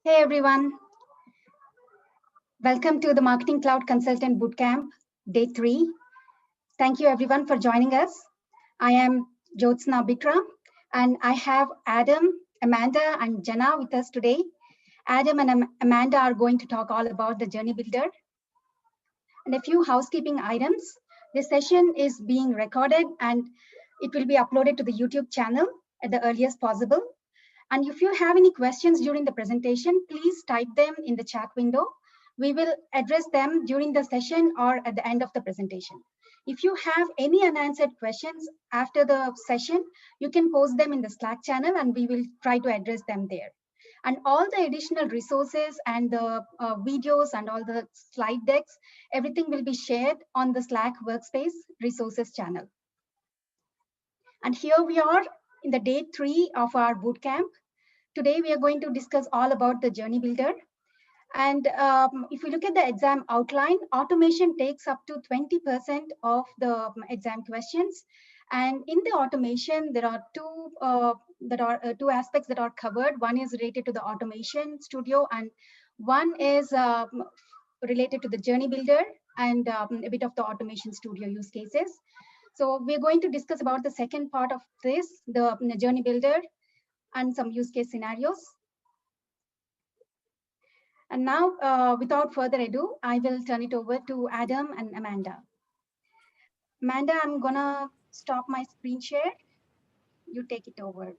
Hey everyone, welcome to the Marketing Cloud Consultant Bootcamp, Day 3. Thank you everyone for joining us. I am Jyotsna Bikram and I have Adam, Amanda and Jana with us today. Adam and Amanda are going to talk all about the Journey Builder. And a few housekeeping items. This session is being recorded and it will be uploaded to the YouTube channel at the earliest possible. And if you have any questions during the presentation, please type them in the chat window. We will address them during the session or at the end of the presentation. If you have any unanswered questions after the session, you can post them in the Slack channel and we will try to address them there. And all the additional resources and the videos and all the slide decks, everything will be shared on the Slack workspace resources channel. And here we are in the day 3 of our bootcamp. Today, we are going to discuss all about the Journey Builder. And if we look at the exam outline, automation takes up to 20% of the exam questions. And in the automation, there are two aspects that are covered. One is related to the automation studio, and one is related to the Journey Builder and a bit of the automation studio use cases. So we're going to discuss about the second part of this, the Journey Builder, and some use case scenarios. And now, without further ado, I will turn it over to Adam and Amanda. Amanda, I'm gonna stop my screen share. You take it over.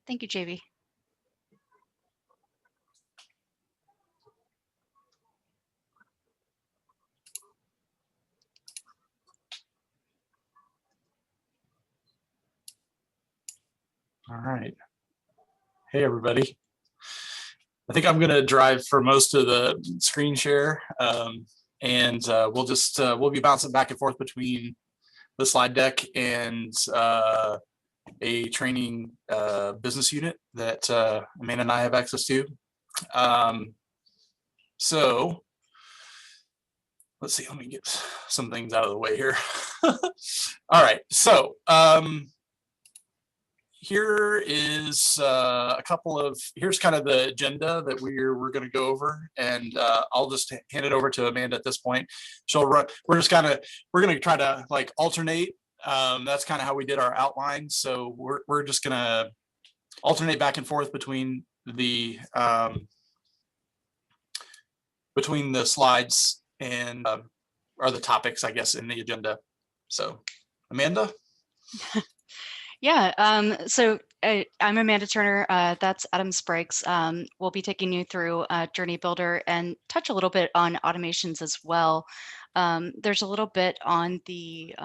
Thank you, JV. All right. Hey, everybody. I think I'm going to drive for most of the screen share, and we'll be bouncing back and forth between the slide deck and a training business unit that Amanda and I have access to. So let's see. Let me get some things out of the way here. All right. So here is here's kind of the agenda that we're going to go over, and I'll just hand it over to Amanda at this point. She'll run. We're going to try to like alternate. That's kind of how we did our outline. So we're just going to alternate back and forth between the slides and or the topics, I guess, in the agenda. So, Amanda. Yeah, so I'm Amanda Turner, that's Adam Spriggs. We'll be taking you through Journey Builder and touch a little bit on automations as well. There's a little bit on the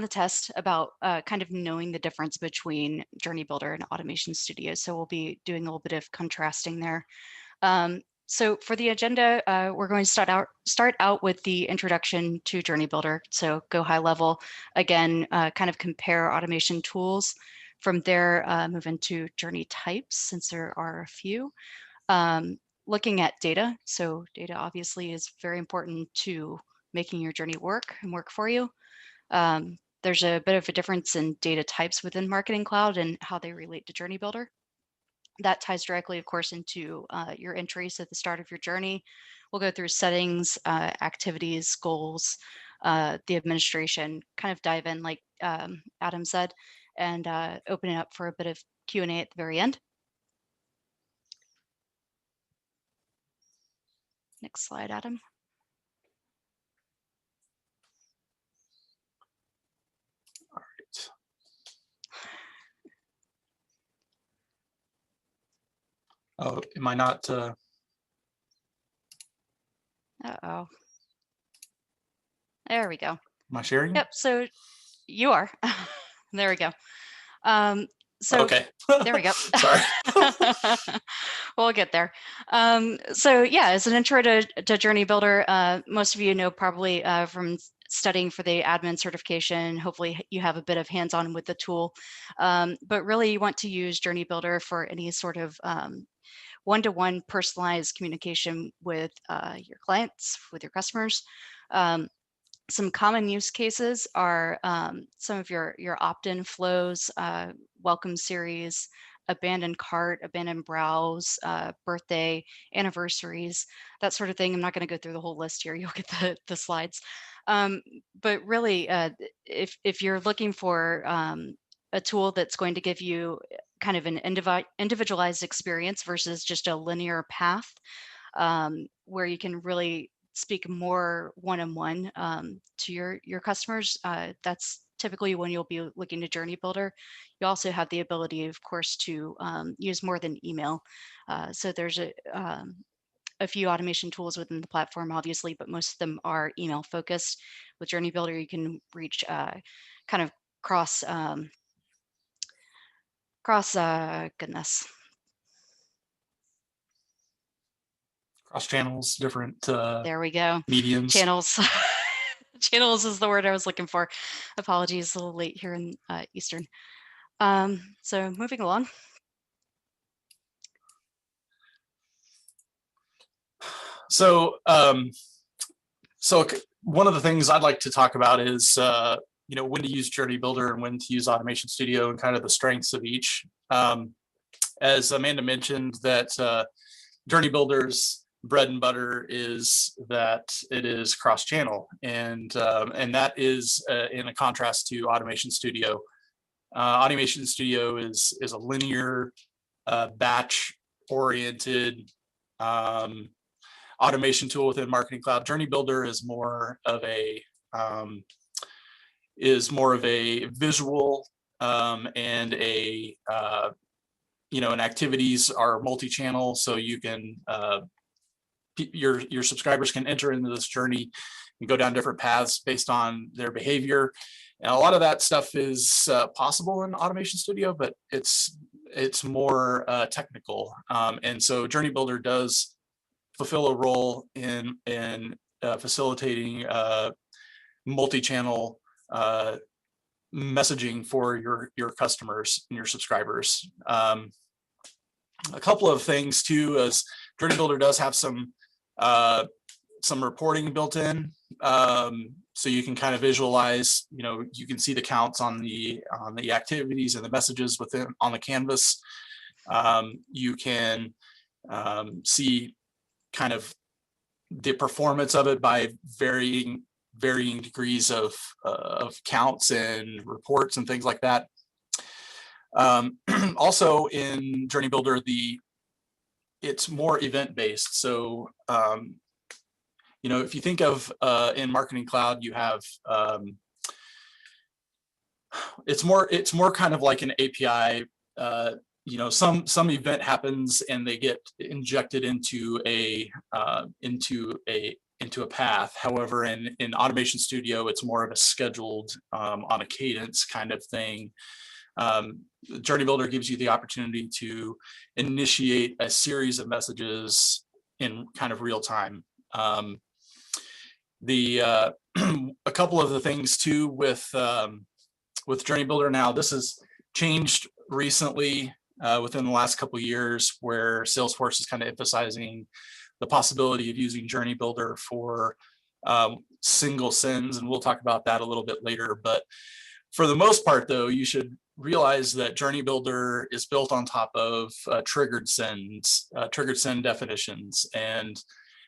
test about kind of knowing the difference between Journey Builder and Automation Studio. So we'll be doing a little bit of contrasting there. So for the agenda, we're going to start out with the introduction to Journey Builder. So go high level, again, kind of compare automation tools. From there, move into journey types, since there are a few. Looking at data. So data obviously is very important to making your journey work and work for you. There's a bit of a difference in data types within Marketing Cloud and how they relate to Journey Builder. That ties directly, of course, into your entries at the start of your journey. We'll go through settings, activities, goals, the administration, kind of dive in like Adam said, and open it up for a bit of Q&A at the very end. Next slide, Adam. All right. Oh, am I not? Uh-oh. There we go. Am I sharing? Yep, so you are. There we go. So okay. There we go. Sorry. We'll get there. So yeah, as an intro to Journey Builder, most of you know probably from studying for the admin certification. Hopefully you have a bit of hands-on with the tool, but really you want to use Journey Builder for any sort of one-to-one personalized communication with your clients, with your customers. Some common use cases are some of your opt-in flows, welcome series, abandoned cart, abandoned browse, birthday, anniversaries, that sort of thing. I'm not going to go through the whole list here. You'll get the slides. But really, if you're looking for a tool that's going to give you kind of an individualized experience versus just a linear path, where you can really speak more one-on-one to your customers, that's typically when you'll be looking to Journey Builder. You also have the ability, of course, to use more than email. So there's a few automation tools within the platform, obviously, but most of them are email focused. With Journey Builder, you can reach kind of cross goodness. Cross channels, different There we go. mediums. Channels. Channels is the word I was looking for. Apologies, a little late here in Eastern. So moving along. So, so one of the things I'd like to talk about is, you know, when to use Journey Builder and when to use Automation Studio and kind of the strengths of each. As Amanda mentioned, that Journey Builder's bread and butter is that it is cross-channel, and that is in a contrast to Automation Studio. Automation Studio is a linear, batch-oriented automation tool within Marketing Cloud. Journey Builder is more of a visual and a you know, and activities are multi-channel, so you can your subscribers can enter into this journey and go down different paths based on their behavior. And a lot of that stuff is possible in Automation Studio, but it's more technical. And so Journey Builder does fulfill a role in facilitating multi-channel messaging for your customers and your subscribers. A couple of things too, as Journey Builder does have some reporting built in, so you can kind of visualize. You know, you can see the counts on the activities and the messages on the canvas. You can see kind of the performance of it by varying degrees of counts and reports and things like that. Also in Journey Builder, it's more event-based. So you know, if you think of in Marketing Cloud, you have it's more kind of like an API. You know, some event happens and they get injected into a path. However, in Automation Studio, it's more of a scheduled on a cadence kind of thing. Journey Builder gives you the opportunity to initiate a series of messages in kind of real time. A couple of the things too with Journey Builder now, this has changed recently within the last couple of years, where Salesforce is kind of emphasizing the possibility of using Journey Builder for single sends, and we'll talk about that a little bit later. But for the most part, though, you should realize that Journey Builder is built on top of triggered send definitions, and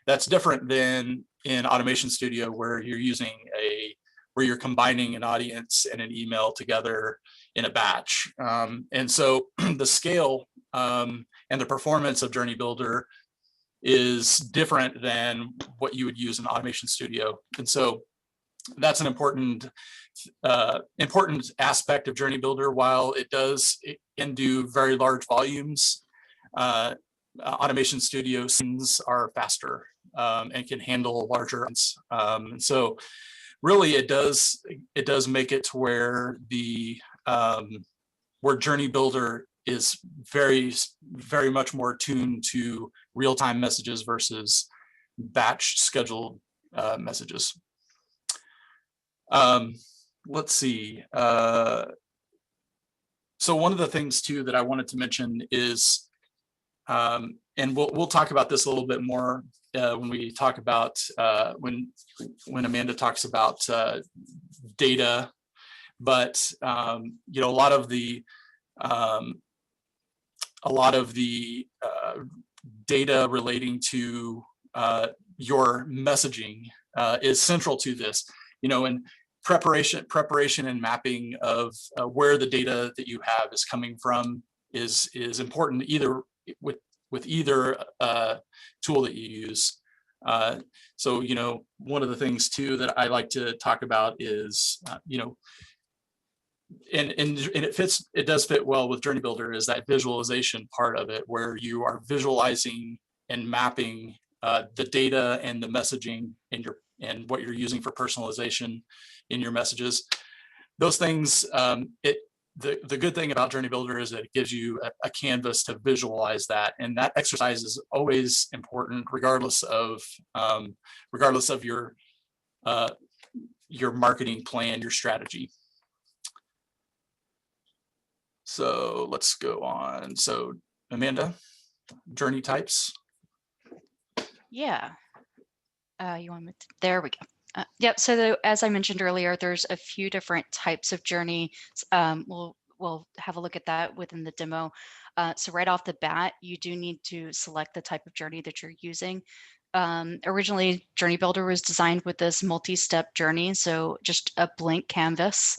that's different than in Automation Studio, where you're combining an audience and an email together in a batch. And so the scale and the performance of Journey Builder is different than what you would use in Automation Studio. And so that's an important aspect of Journey Builder. While it can do very large volumes, Automation Studio sends are faster and can handle larger ones. And so really it does make it to where where Journey Builder is very, very much more tuned to real-time messages versus batch scheduled messages. Let's see. So one of the things too that I wanted to mention is and we'll talk about this a little bit more when we talk about when Amanda talks about data. But you know, a lot of the data relating to your messaging is central to this. You know, and preparation and mapping of where the data that you have is coming from is important, either with either tool that you use. So, you know, one of the things too that I like to talk about is, you know, and it does fit well with Journey Builder, is that visualization part of it, where you are visualizing and mapping the data and the messaging and what you're using for personalization in your messages. Those things, the good thing about Journey Builder is that it gives you a canvas to visualize that, and that exercise is always important, regardless of your marketing plan, your strategy. So let's go on. So Amanda, journey types. Yeah. You want me to, there we go. Yep. So as I mentioned earlier, there's a few different types of journey. We'll have a look at that within the demo. So right off the bat, you do need to select the type of journey that you're using. Originally, Journey Builder was designed with this multi-step journey, so just a blank canvas.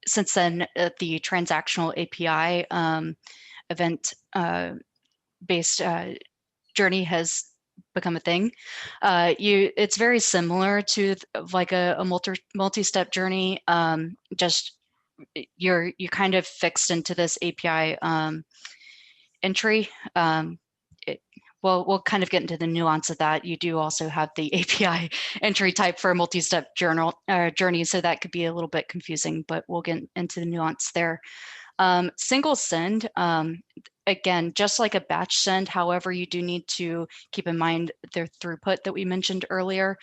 Since then, the Transactional API event-based journey has become a thing. It's very similar to like a multi-step journey. Just you're kind of fixed into this API entry. We'll kind of get into the nuance of that. You do also have the API entry type for a multi-step journey, so that could be a little bit confusing, but we'll get into the nuance there. Single send, again, just like a batch send, however, you do need to keep in mind the throughput that we mentioned earlier.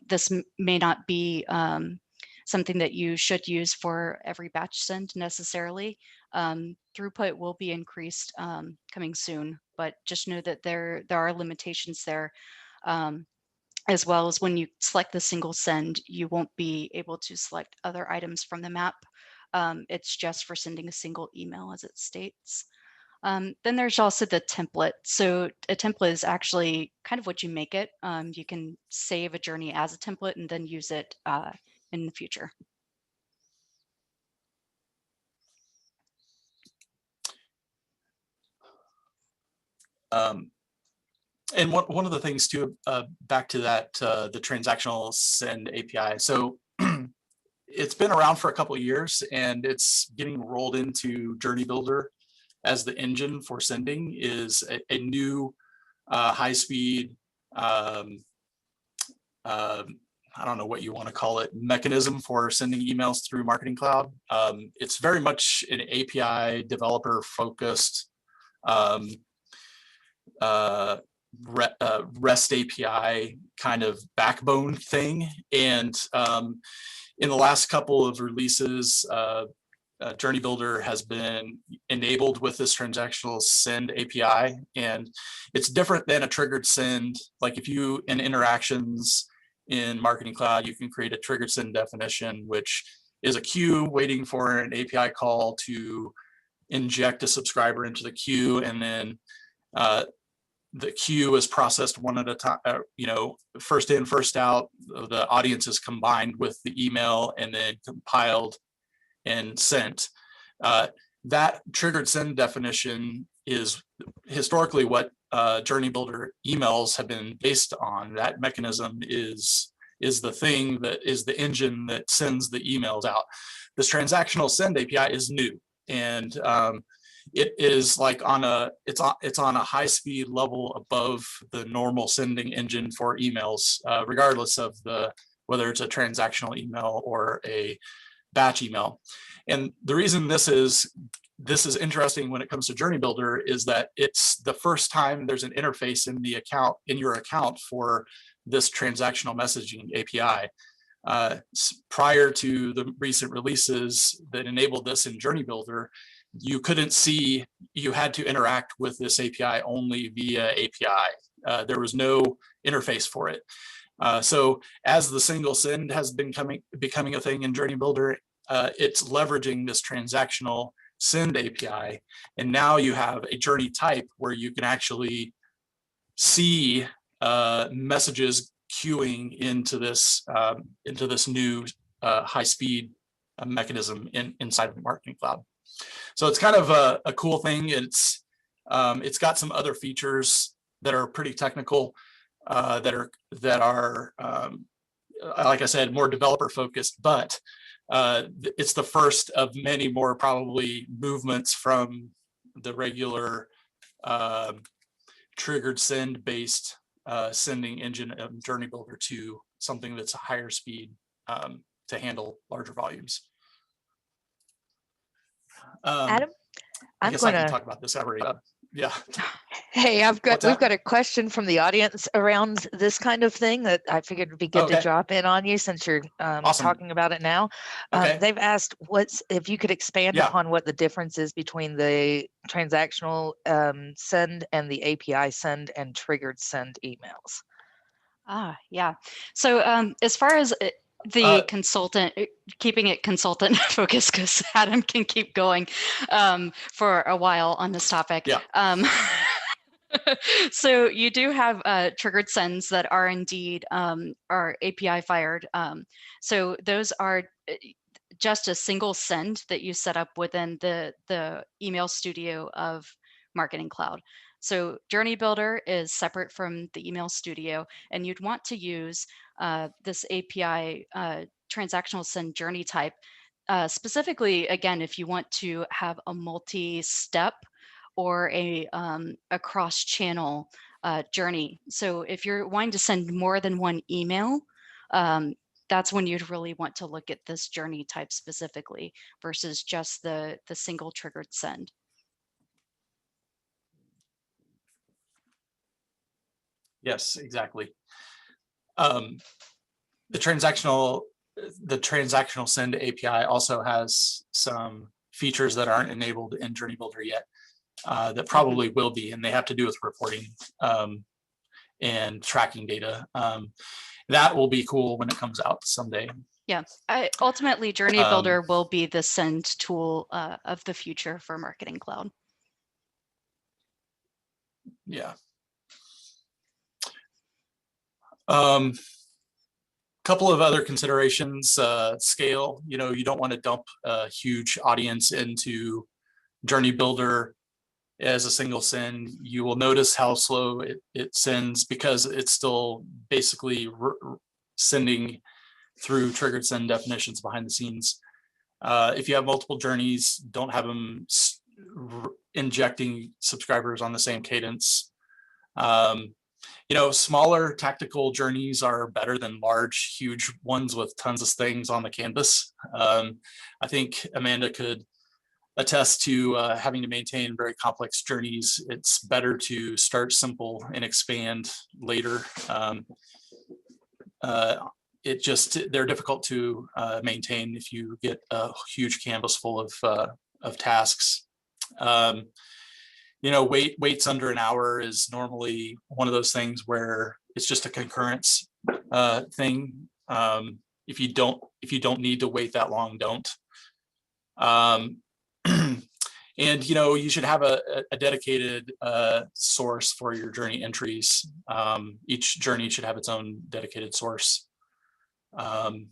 This may not be something that you should use for every batch send necessarily. Throughput will be increased coming soon, but just know that there are limitations there. As well as when you select the single send, you won't be able to select other items from the map. It's just for sending a single email, as it states. Then there's also the template. So a template is actually kind of what you make it. You can save a journey as a template and then use it in the future. And one of the things too, back to that, the Transactional Send API. So it's been around for a couple of years, and it's getting rolled into Journey Builder as the engine for sending. Is a new high-speed, I don't know what you want to call it, mechanism for sending emails through Marketing Cloud. It's very much an API developer focused REST API kind of backbone thing. And in the last couple of releases, Journey Builder has been enabled with this Transactional Send API, and it's different than a triggered send. Like if you, in interactions in Marketing Cloud, you can create a triggered send definition, which is a queue waiting for an API call to inject a subscriber into the queue, and then the queue is processed one at a time, you know, first in, first out. The audience is combined with the email and then compiled and sent. That triggered send definition is historically what Journey Builder emails have been based on. That mechanism is the thing that is the engine that sends the emails out. This Transactional Send API is new, and it is like it's on a high speed level above the normal sending engine for emails, regardless of whether it's a transactional email or a batch email. And the reason this is interesting when it comes to Journey Builder is that it's the first time there's an interface in your account for this transactional messaging API. Prior to the recent releases that enabled this in Journey Builder, you couldn't see, you had to interact with this API only via API. There was no interface for it. So as the single send has been becoming a thing in Journey Builder, it's leveraging this transactional send API. And now you have a journey type where you can actually see messages queuing into this new high-speed mechanism inside of Marketing Cloud. So it's kind of a cool thing. It's got some other features that are pretty technical, that are like I said, more developer focused, but it's the first of many more probably movements from the regular triggered send based sending engine of Journey Builder to something that's a higher speed to handle larger volumes. Adam, I I'm guess going I can to talk about this already. Yeah. Hey, What's we've that? got a question from the audience around this kind of thing that I figured would be good to Okay. drop in on you since you're Awesome. talking about it now. Okay. They've asked if you could expand Yeah. upon what the difference is between the transactional send and the API send and triggered send emails. Yeah. So as far as the consultant, keeping it consultant focused, because Adam can keep going for a while on this topic. Yeah. So you do have triggered sends that are indeed are API fired. So those are just a single send that you set up within the email studio of Marketing Cloud. So Journey Builder is separate from the email studio, and you'd want to use this API transactional send journey type specifically, again, if you want to have a multi-step or a cross-channel journey. So if you're wanting to send more than one email, that's when you'd really want to look at this journey type specifically versus just the single triggered send. Yes, exactly. The transactional send API also has some features that aren't enabled in Journey Builder yet, that probably will be, and they have to do with reporting and tracking data. That will be cool when it comes out someday. Yeah, ultimately Journey Builder will be the send tool of the future for Marketing Cloud. Yeah. Couple of other considerations, scale. You know, you don't want to dump a huge audience into Journey Builder as a single send. You will notice how slow it sends because it's still basically sending through triggered send definitions behind the scenes. If you have multiple journeys, don't have them injecting subscribers on the same cadence. You know, smaller tactical journeys are better than large, huge ones with tons of things on the canvas. I think Amanda could attest to having to maintain very complex journeys. It's better to start simple and expand later. They're difficult to maintain if you get a huge canvas full of tasks. You know, waits under an hour is normally one of those things where it's just a concurrence thing. If you don't need to wait that long, don't. And you know, you should have a dedicated source for your journey entries. Each journey should have its own dedicated source. And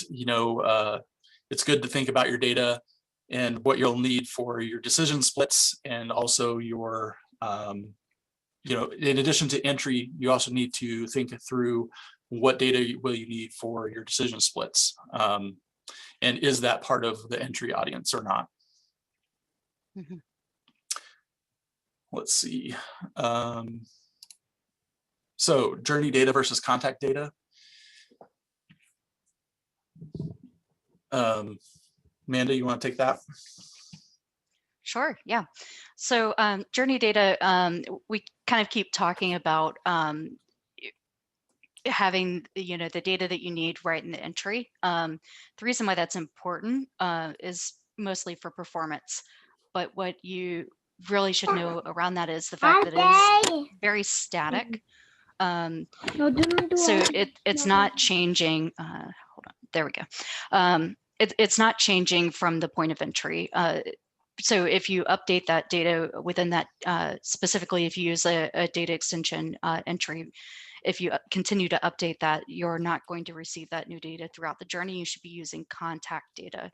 you know, it's good to think about your data and what you'll need for your decision splits, and also your, you know, in addition to entry, you also need to think through what data will you need for your decision splits, and is that part of the entry audience or not? Mm-hmm. Let's see. So journey data versus contact data. Amanda, you want to take that? Sure, yeah. So journey data, we kind of keep talking about having, you know, the data that you need right in the entry. The reason why that's important is mostly for performance. But what you really should know around that is the fact that it is very static. So it's not changing. Hold on, there we go. It's not changing from the point of entry. So if you update that data within that, specifically if you use a data extension entry, if you continue to update that, you're not going to receive that new data throughout the journey. You should be using contact data.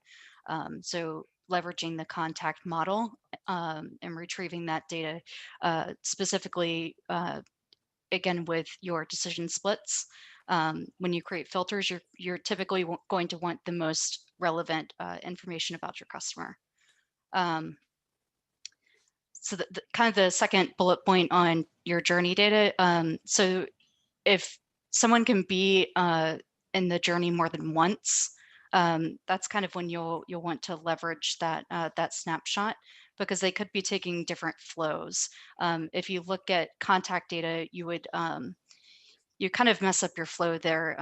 So leveraging the contact model and retrieving that data specifically, again, with your decision splits. When you create filters, you're typically going to want the most relevant information about your customer. So the kind of the second bullet point on your journey data. So if someone can be in the journey more than once, that's kind of when you'll want to leverage that that snapshot, because they could be taking different flows. If you look at contact data, you would you kind of mess up your flow there.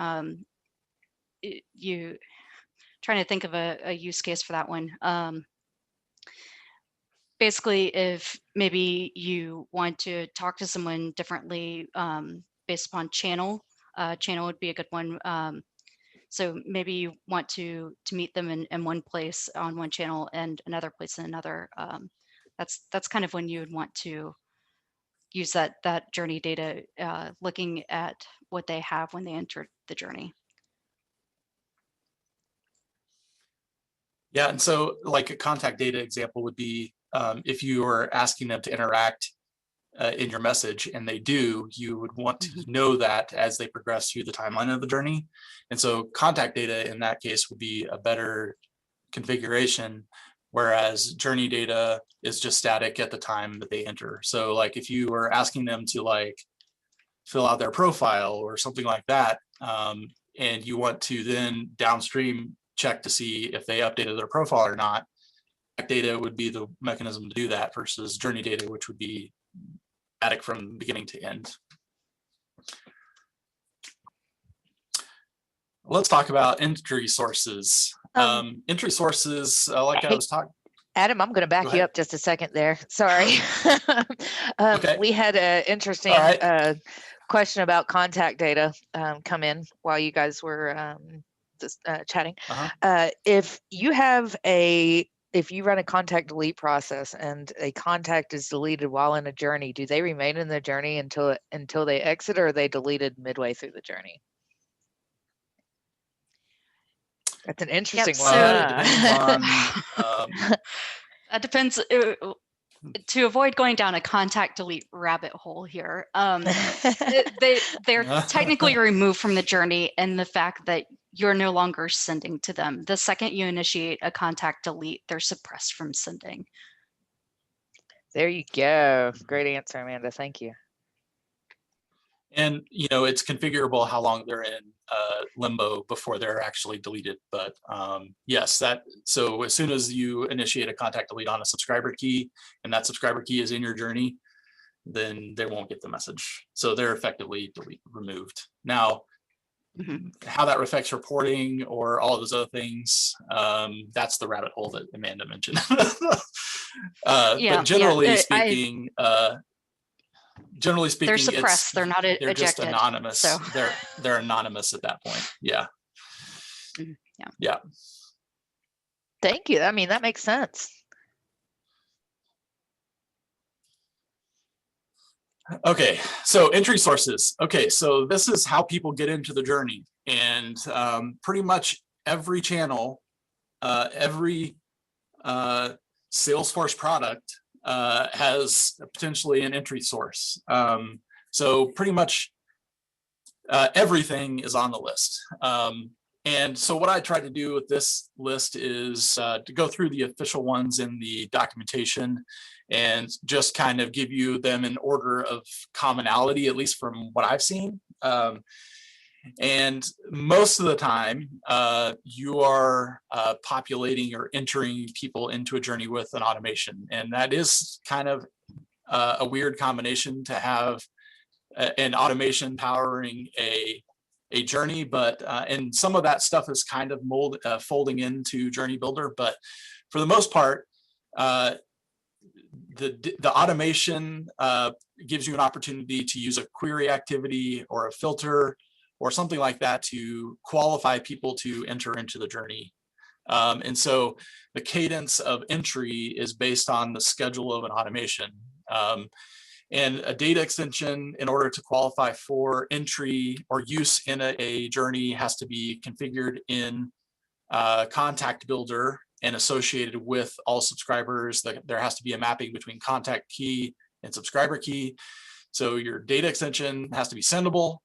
You trying to think of a use case for that one. Basically, if maybe you want to talk to someone differently based upon channel, channel would be a good one. So maybe you want to meet them in one place on one channel and another place in another. That's kind of when you would want to use that journey data, looking at what they have when they entered the journey. Yeah, and so like a contact data example would be if you are asking them to interact in your message and they do, you would want to know that as they progress through the timeline of the journey. And so contact data in that case would be a better configuration, whereas journey data is just static at the time that they enter. So like if you were asking them to like fill out their profile or something like that, and you want to then downstream check to see if they updated their profile or not, data would be the mechanism to do that versus journey data, which would be static from beginning to end. Let's talk about entry sources. Entry sources, like I was talking. Adam, I'm going to back you up just a second there. Sorry. Okay. We had an interesting question about contact data come in while you guys were just chatting. If you run a contact delete process and a contact is deleted while in a journey, do they remain in the journey until they exit, or are they deleted midway through the journey? That's an interesting one. It depends on, that depends. To avoid going down a contact delete rabbit hole here, they're technically removed from the journey, and the fact that you're no longer sending to them. The second you initiate a contact delete, they're suppressed from sending. There you go. Great answer, Amanda. Thank you. And it's configurable how long they're in limbo before they're actually deleted. But yes, so as soon as you initiate a contact delete on a subscriber key, and that subscriber key is in your journey, then they won't get the message. So they're effectively removed. Now, how that affects reporting or all of those other things, that's the rabbit hole that Amanda mentioned. But generally speaking, they're suppressed. They're not ejected. They're just anonymous. So. They're anonymous at that point. Yeah. Yeah. Thank you. I mean, that makes sense. Okay, so entry sources. Okay, so this is how people get into the journey, and pretty much every channel, every Salesforce product has potentially an entry source. So pretty much everything is on the list. And so what I tried to do with this list is to go through the official ones in the documentation and just kind of give you them in order of commonality, at least from what I've seen. And most of the time, you are populating or entering people into a journey with an automation. And that is kind of a weird combination to have an automation powering a a journey, but and some of that stuff is kind of folding into Journey Builder, but for the most part, the automation gives you an opportunity to use a query activity or a filter or something like that to qualify people to enter into the journey. And so the cadence of entry is based on the schedule of an automation. And a data extension, in order to qualify for entry or use in a journey, has to be configured in Contact Builder and associated with all subscribers. There has to be a mapping between contact key and subscriber key. So your data extension has to be sendable,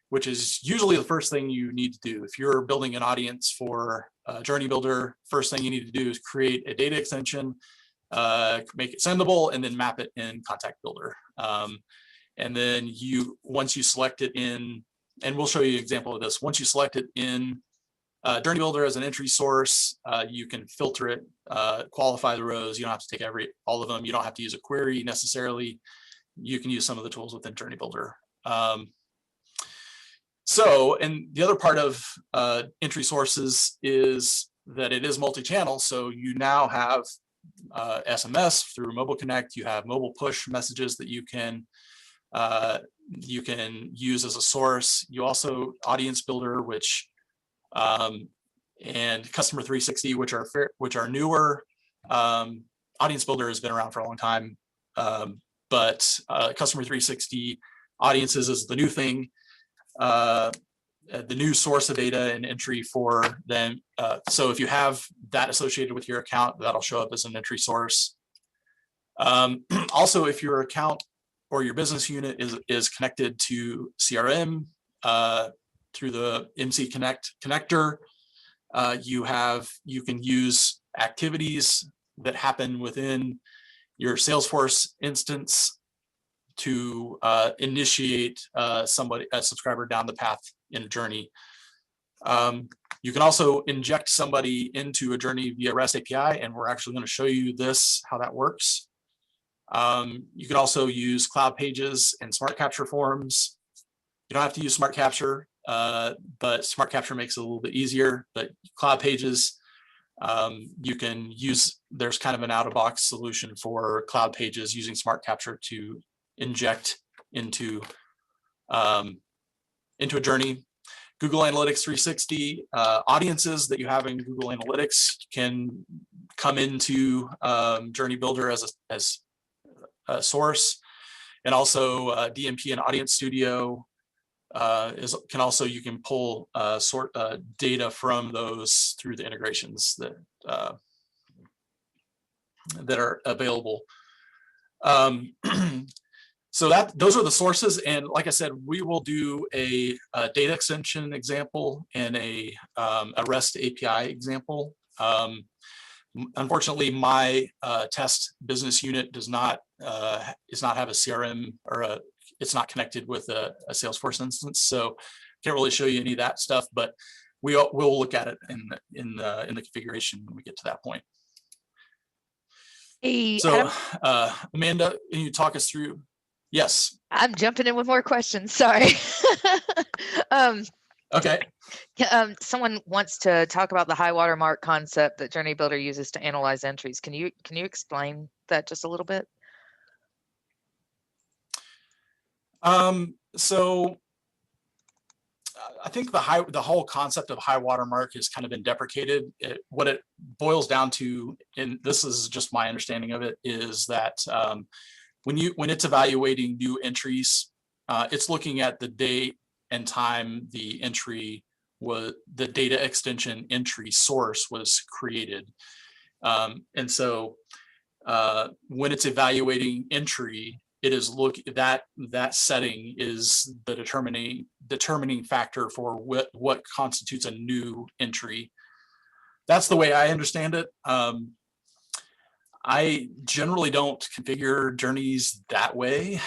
which is usually the first thing you need to do. If you're building an audience for Journey Builder, first thing you need to do is create a data extension, make it sendable, and then map it in Contact Builder. And then once you select it in, and we'll show you an example of this, once you select it in Journey Builder as an entry source, you can filter it, qualify the rows. You don't have to take all of them. You don't have to use a query necessarily. You can use some of the tools within Journey Builder. So, and the other part of entry sources is that it is multi-channel. So you now have SMS through Mobile Connect. You have mobile push messages that you can use as a source. You also Audience Builder, which and Customer 360, which are newer. Audience Builder has been around for a long time, but Customer 360 Audiences is the new thing. The new source of data and entry for them. So if you have that associated with your account, that'll show up as an entry source. Also, if your account or your business unit is connected to CRM through the MC Connect connector, you can use activities that happen within your Salesforce instance to initiate a subscriber down the path in a journey. You can also inject somebody into a journey via REST API, and we're actually going to show you how that works. You can also use Cloud Pages and Smart Capture forms. You don't have to use Smart Capture, but Smart Capture makes it a little bit easier. But Cloud Pages, you can use, there's kind of an out-of-box solution for Cloud Pages using Smart Capture to inject into a journey. Google Analytics 360 audiences that you have in Google Analytics can come into Journey Builder as a source, and also DMP and Audience Studio you can pull data from those through the integrations that are available. So those are the sources, and like I said, we will do a data extension example and a REST API example. Unfortunately, my test business unit does not have a CRM or it's not connected with a Salesforce instance, so can't really show you any of that stuff. But we'll look at it in the configuration when we get to that point. Hey, So, Adam, Amanda, can you talk us through? Yes. I'm jumping in with more questions. Sorry. Okay. Someone wants to talk about the high watermark concept that Journey Builder uses to analyze entries. Can you explain that just a little bit? So I think the whole concept of high watermark has kind of been deprecated. What it boils down to, and this is just my understanding of it, is that when it's evaluating new entries, it's looking at the date and time the data extension entry source was created. And so when it's evaluating entry, it is that setting is the determining factor for what constitutes a new entry. That's the way I understand it. I generally don't configure journeys that way.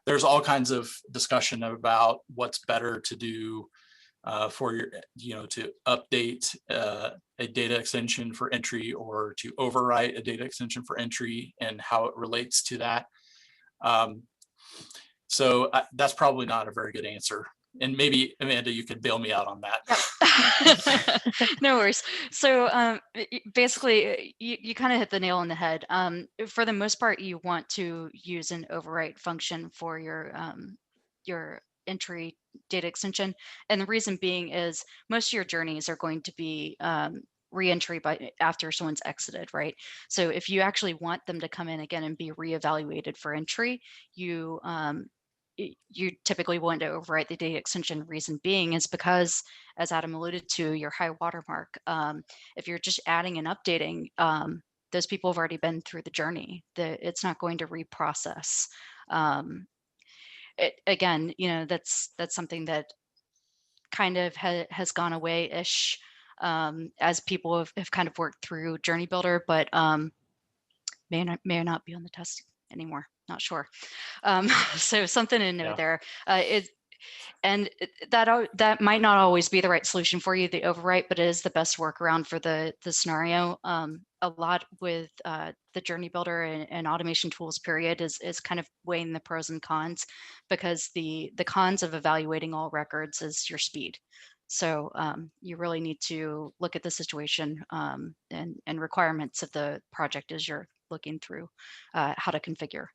There's all kinds of discussion about what's better to do to update a data extension for entry or to overwrite a data extension for entry and how it relates to that. So that's probably not a very good answer. And maybe, Amanda, you could bail me out on that. Yep. No worries. So basically, you kind of hit the nail on the head. For the most part, you want to use an overwrite function for your entry data extension. And the reason being is most of your journeys are going to be re-entry after someone's exited, right? So if you actually want them to come in again and be reevaluated for entry, you typically want to overwrite the data extension. Reason being is because, as Adam alluded to, your high watermark, if you're just adding and updating, those people have already been through the journey. It's not going to reprocess. Again, that's something that kind of has gone away-ish as people have kind of worked through Journey Builder, but may not be on the test anymore. Not sure. So something to know there. That might not always be the right solution for you, the overwrite, but it is the best workaround for the scenario. A lot with the Journey Builder and automation tools period is kind of weighing the pros and cons, because the cons of evaluating all records is your speed. So you really need to look at the situation and requirements of the project as you're looking through how to configure.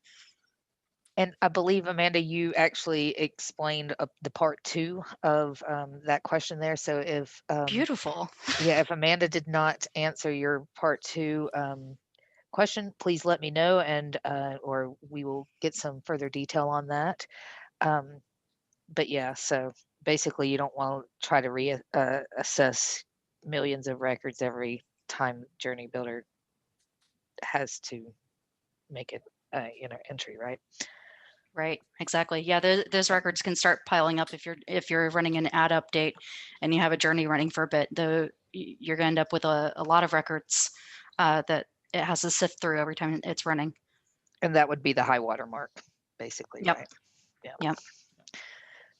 And I believe, Amanda, you actually explained the part 2 of that question there. So if beautiful. Yeah, if Amanda did not answer your part 2 question, please let me know, and or we will get some further detail on that. But yeah, so basically you don't want to try to reassess millions of records every time Journey Builder has to make it entry, right? Right, exactly. Yeah, those records can start piling up if you're running an add update and you have a journey running for a bit. You're going to end up with a lot of records that it has to sift through every time it's running. And that would be the high water mark, basically, yep. Right? Yep.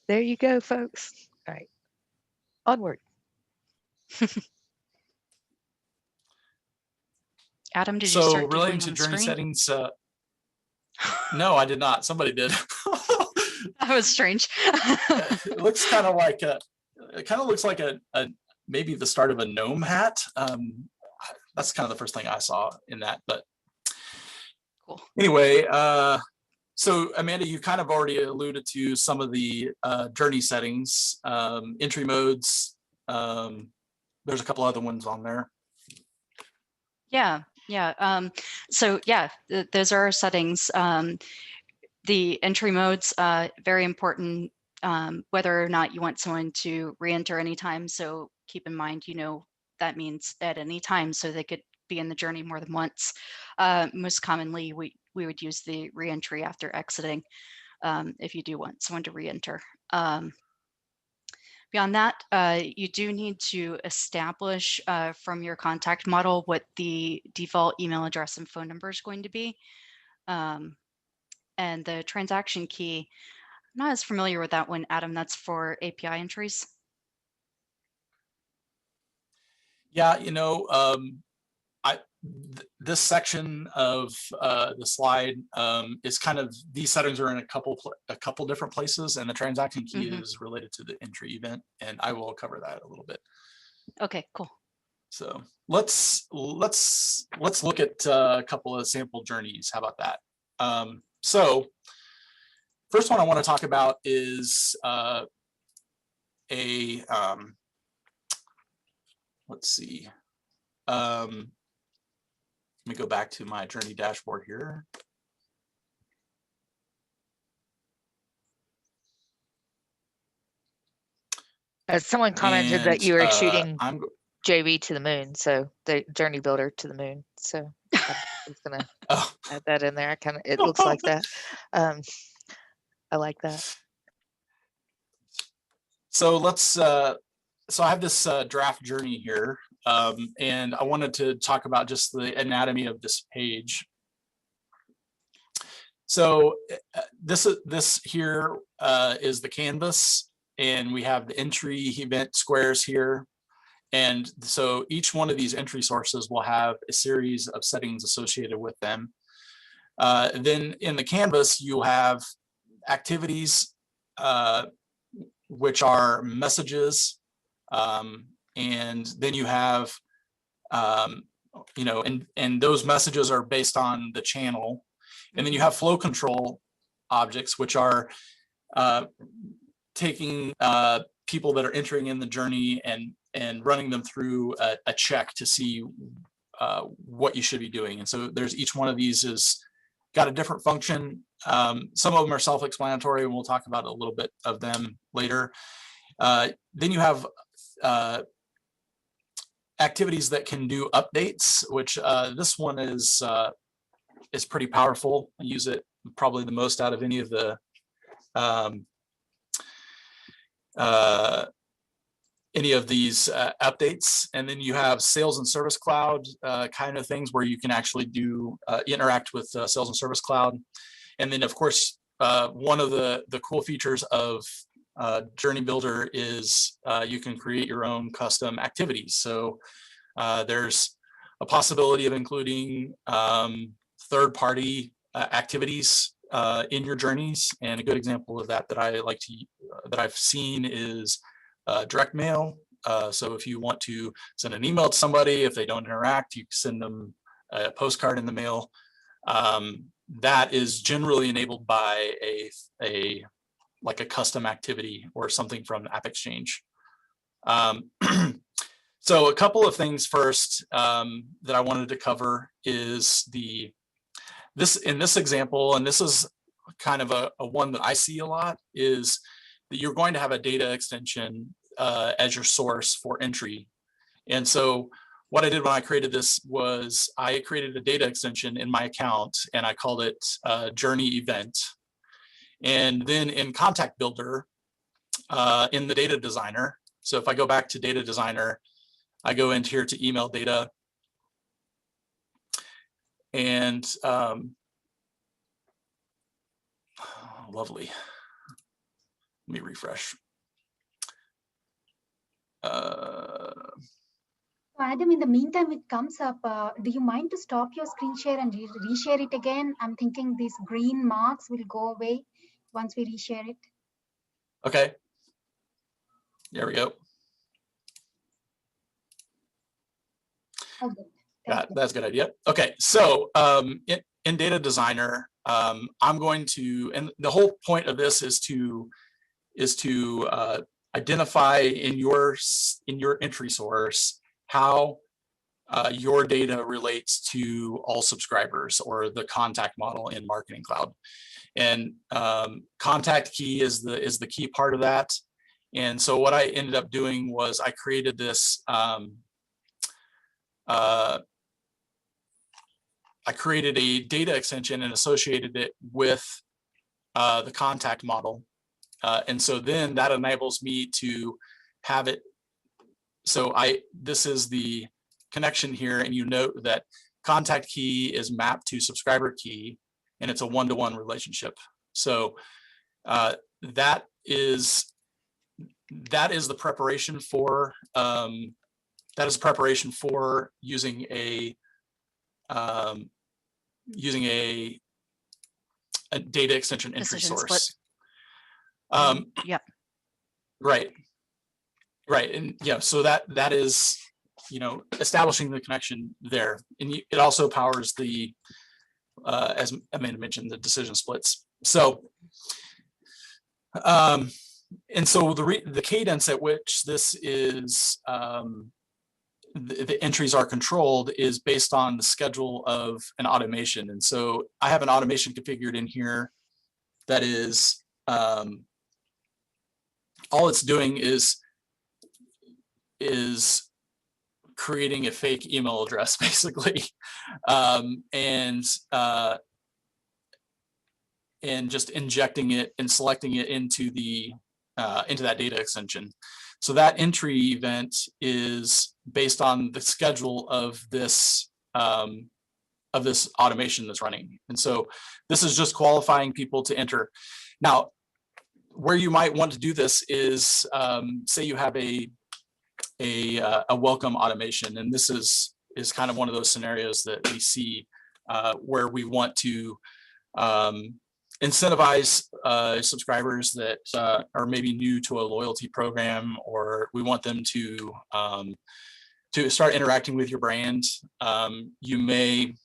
There you go, folks. All right, onward. Adam, did you start relating to journey screen? settings? No, I did not. Somebody did. That was strange. It looks kind of like it kind of looks like a maybe the start of a gnome hat. That's kind of the first thing I saw in that. But cool. Anyway, so Amanda, you kind of already alluded to some of the journey settings, entry modes. There's a couple other ones on there. Yeah. So yeah, those are our settings. The entry modes, very important, whether or not you want someone to re-enter anytime. So keep in mind, that means at any time, so they could be in the journey more than once. Most commonly, we would use the re-entry after exiting if you do want someone to re-enter. Beyond that, you do need to establish from your contact model what the default email address and phone number is going to be. And the transaction key, I'm not as familiar with that one, Adam. That's for API entries. Yeah, this section of the slide is kind of, these settings are in a couple different places, and the transaction key is related to the entry event, and I will cover that a little bit. Okay, cool. So let's look at a couple of sample journeys. How about that? So first one I want to talk about is let's see. Let me go back to my journey dashboard here. Someone commented that you were shooting I'm JB to the moon, so the Journey Builder to the moon. So I'm just gonna add that in there. It looks like that. I like that. So let's. So I have this draft journey here, and I wanted to talk about just the anatomy of this page. So this here is the canvas, and we have the entry event squares here. And so each one of these entry sources will have a series of settings associated with them. Then in the canvas, you'll have activities, which are messages, and then you have, and those messages are based on the channel. And then you have flow control objects, which are taking people that are entering in the journey and running them through a check to see what you should be doing. And so there's each one of these is got a different function. Some of them are self-explanatory, and we'll talk about a little bit of them later. Then you have activities that can do updates, which this one is pretty powerful. I use it probably the most out of any of the these updates. And then you have Sales and Service Cloud kind of things where you can actually do interact with Sales and Service Cloud. And then, of course, one of the cool features of Journey Builder is you can create your own custom activities. So there's a possibility of including third-party activities in your journeys. And a good example of that that I've seen is direct mail. So if you want to send an email to somebody, if they don't interact, you send them a postcard in the mail. That is generally enabled by a custom activity or something from App Exchange. So a couple of things first that I wanted to cover is in this example, and this is kind of a one that I see a lot, is that you're going to have a data extension as your source for entry. And so what I did when I created this was I created a data extension in my account, and I called it Journey Event. And then in Contact Builder, in the data designer, so if I go back to data designer, I go into here to email data, and lovely. Let me refresh. Adam, in the meantime, it comes up. Do you mind to stop your screen share and reshare it again? I'm thinking these green marks will go away once we reshare it. Okay. There we go. Okay. That's a good idea. Okay, so in Data Designer, I'm going to, and the whole point of this is to identify in your entry source how your data relates to all subscribers, or the contact model in Marketing Cloud. And contact key is the key part of that. And so what I ended up doing was I created this. I created a data extension and associated it with the contact model. And so then that enables me to have it. So this is the connection here, and you note that contact key is mapped to subscriber key, and it's a one-to-one relationship. So that is the preparation for using a data extension entry Decision source. Yeah. Right, and yeah, so that is, establishing the connection there, and it also powers the, as Amanda mentioned, the decision splits. So, and so the cadence at which this is, the entries are controlled is based on the schedule of an automation. And so I have an automation configured in here that is, all it's doing is creating a fake email address, basically, and just injecting it and selecting it into that data extension. So that entry event is based on the schedule of this automation that's running. And so this is just qualifying people to enter. Now, where you might want to do this is, say you have a welcome automation, and this is kind of one of those scenarios that we see where we want to incentivize subscribers that are maybe new to a loyalty program, or we want them to start interacting with your brand. You may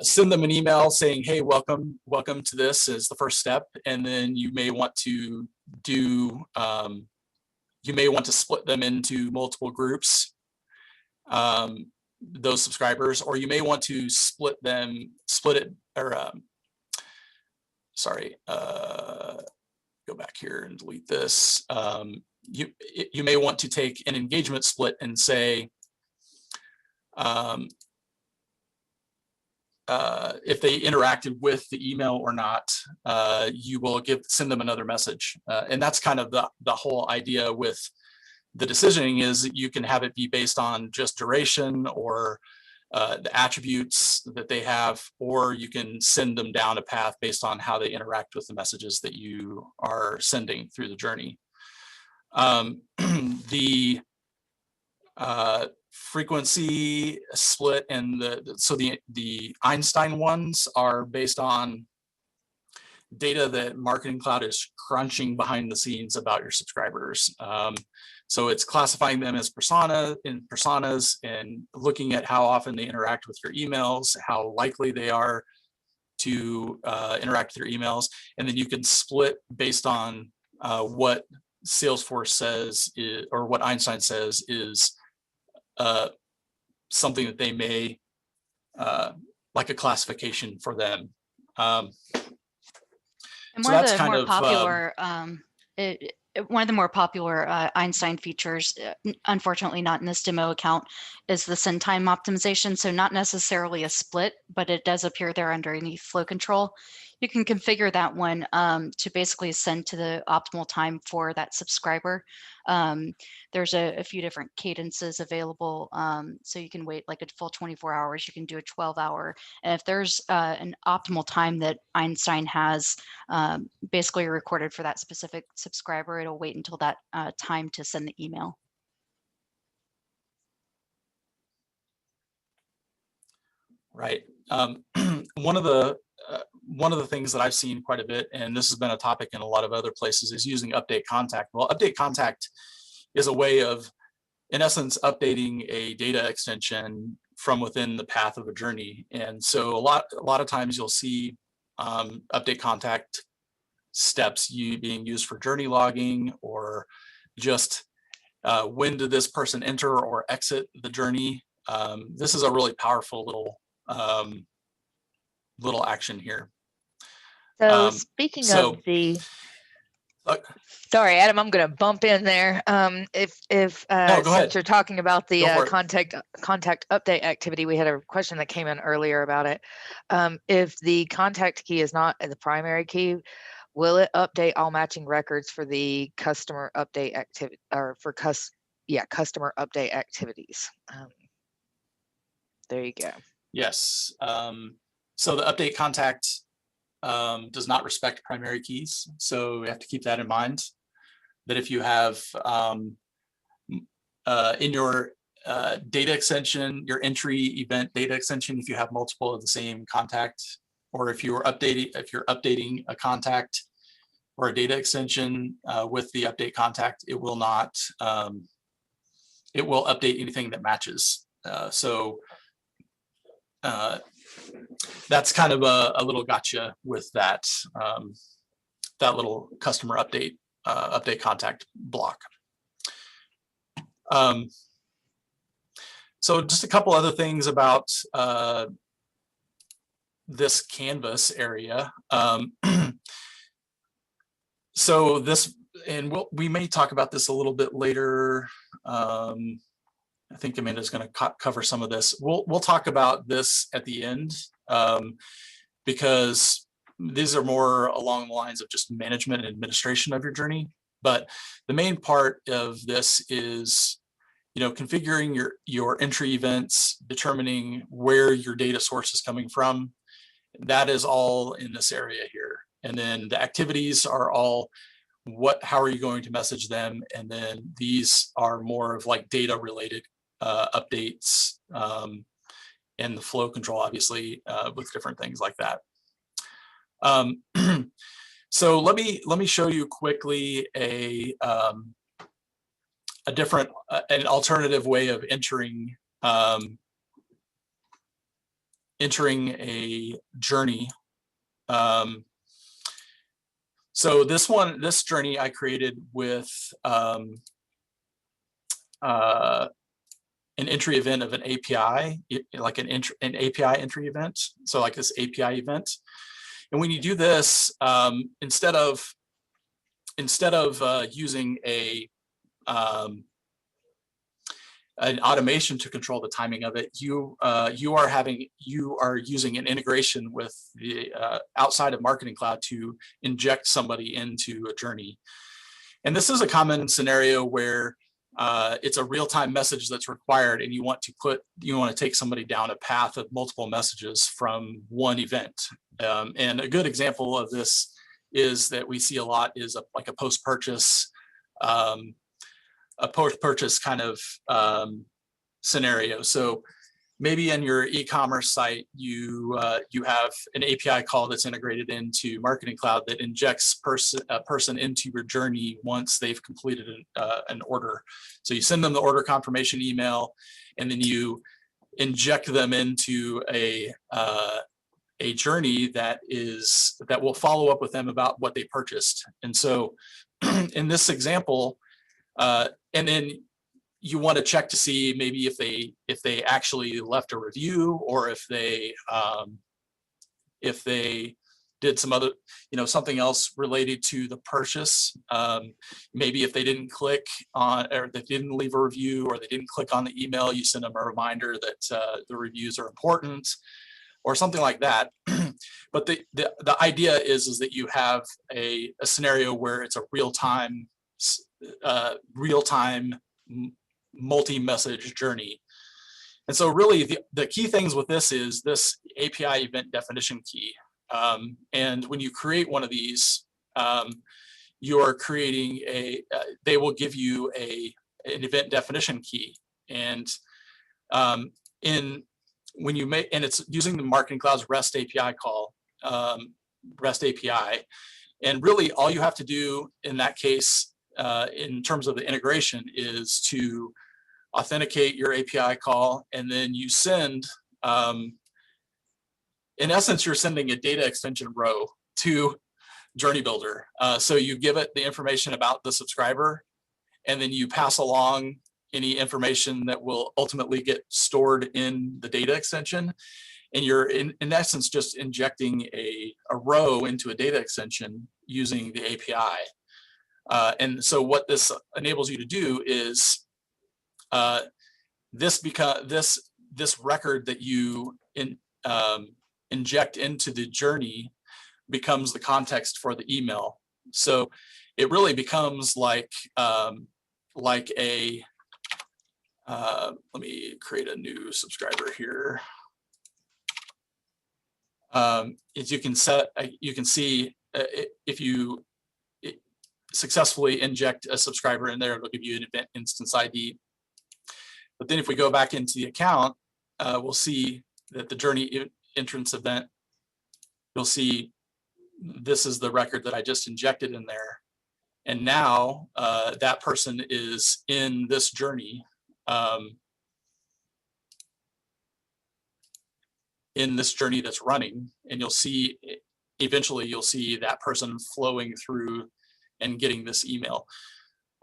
send them an email saying, hey, welcome to this as the first step. And then you may want to do, you may want to split them into multiple groups, those subscribers, or you may want to split it, or sorry, go back here and delete this. You may want to take an engagement split and say, if they interacted with the email or not, you will send them another message. And that's kind of the whole idea with the decisioning, is that you can have it be based on just duration or the attributes that they have, or you can send them down a path based on how they interact with the messages that you are sending through the journey. The frequency split and the Einstein ones are based on data that Marketing Cloud is crunching behind the scenes about your subscribers. So it's classifying them as personas and looking at how often they interact with your emails, how likely they are to interact with your emails, and then you can split based on what Salesforce says or what Einstein says is something that they may like a classification for them. And so one that's of the kind more of popular, one of the more popular Einstein features, unfortunately not in this demo account, is the send time optimization. So not necessarily a split, but it does appear there underneath flow control. You can configure that one to basically send to the optimal time for that subscriber. There's a few different cadences available. So you can wait like a full 24 hours, you can do a 12-hour. And if there's an optimal time that Einstein has basically recorded for that specific subscriber, it'll wait until that time to send the email. Right. One of the things that I've seen quite a bit, and this has been a topic in a lot of other places, is using update contact. Well, update contact is a way of, in essence, updating a data extension from within the path of a journey. And so a lot of times you'll see update contact steps being used for journey logging, or just when did this person enter or exit the journey. This is a really powerful little action here. So speaking of the, sorry, Adam, I'm going to bump in there. Since you're talking about the contact update activity, we had a question that came in earlier about it. If the contact key is not the primary key, will it update all matching records for the customer update activity, or for customer update activities? There you go. Yes. So the update contact does not respect primary keys. So we have to keep that in mind, that if you have in your data extension, your entry event data extension, if you have multiple of the same contact, or if you're updating a contact or a data extension with the update contact, it will not, it will update anything that matches. That's kind of a little gotcha with that that little customer update contact block. So just a couple other things about this canvas area. So this, and we may talk about this a little bit later. I think Amanda's going to cover some of this. We'll talk about this at the end, because these are more along the lines of just management and administration of your journey. But the main part of this is, configuring your entry events, determining where your data source is coming from. That is all in this area here. And then the activities are all how are you going to message them? And then these are more of like data related updates and the flow control, obviously, with different things like that. So let me show you quickly a different, an alternative way of entering a journey. So this journey I created with an entry event of an API, like an API entry event. So like this API event. And when you do this, instead of using an automation to control the timing of it, you are using an integration with the outside of Marketing Cloud to inject somebody into a journey. And this is a common scenario where it's a real-time message that's required, and you want to take somebody down a path of multiple messages from one event. And a good example of this is that we see a lot is like a post-purchase kind of scenario. So maybe in your e-commerce site, you have an API call that's integrated into Marketing Cloud that injects a person into your journey once they've completed an order. So you send them the order confirmation email, and then you inject them into a journey that will follow up with them about what they purchased. And so in this example, and then you want to check to see maybe if they actually left a review, or if they did some other, something else related to the purchase. Maybe if they didn't click on, or they didn't leave a review, or they didn't click on the email, you send them a reminder that the reviews are important, or something like that. But the idea is that you have a scenario where it's a real-time multi-message journey. And so really the key things with this is this API event definition key. And when you create one of these, you're creating they will give you an event definition key. And when you make, and it's using the Marketing Cloud's REST API call, REST API. And really all you have to do in that case, in terms of the integration, is to authenticate your API call, and then you send, in essence, you're sending a data extension row to Journey Builder. So you give it the information about the subscriber, and then you pass along any information that will ultimately get stored in the data extension. And you're in essence just injecting a row into a data extension using the API. And so what this enables you to do is this record that you inject into the journey becomes the context for the email. So it really becomes like a let me create a new subscriber here. As you can see, if you successfully inject a subscriber in there, it'll give you an event instance ID. But then if we go back into the account, we'll see that the journey entrance event, you'll see this is the record that I just injected in there. And now that person is in this journey, that's running, and you'll see, eventually you'll see that person flowing through and getting this email.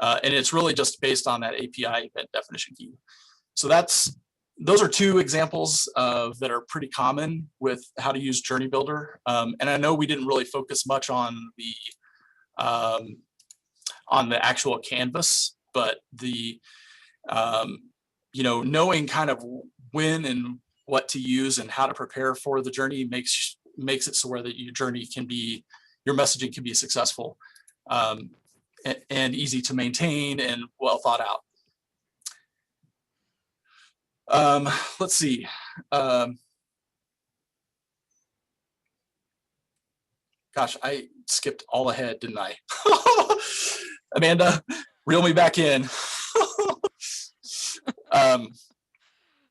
And it's really just based on that API event definition key. So those are two examples that are pretty common with how to use Journey Builder. And I know we didn't really focus much on the actual canvas, but knowing kind of when and what to use and how to prepare for the journey makes it so where that your journey can be, your messaging can be successful and easy to maintain and well thought out. Let's see. Gosh, I skipped all ahead, didn't I? Amanda, reel me back in. All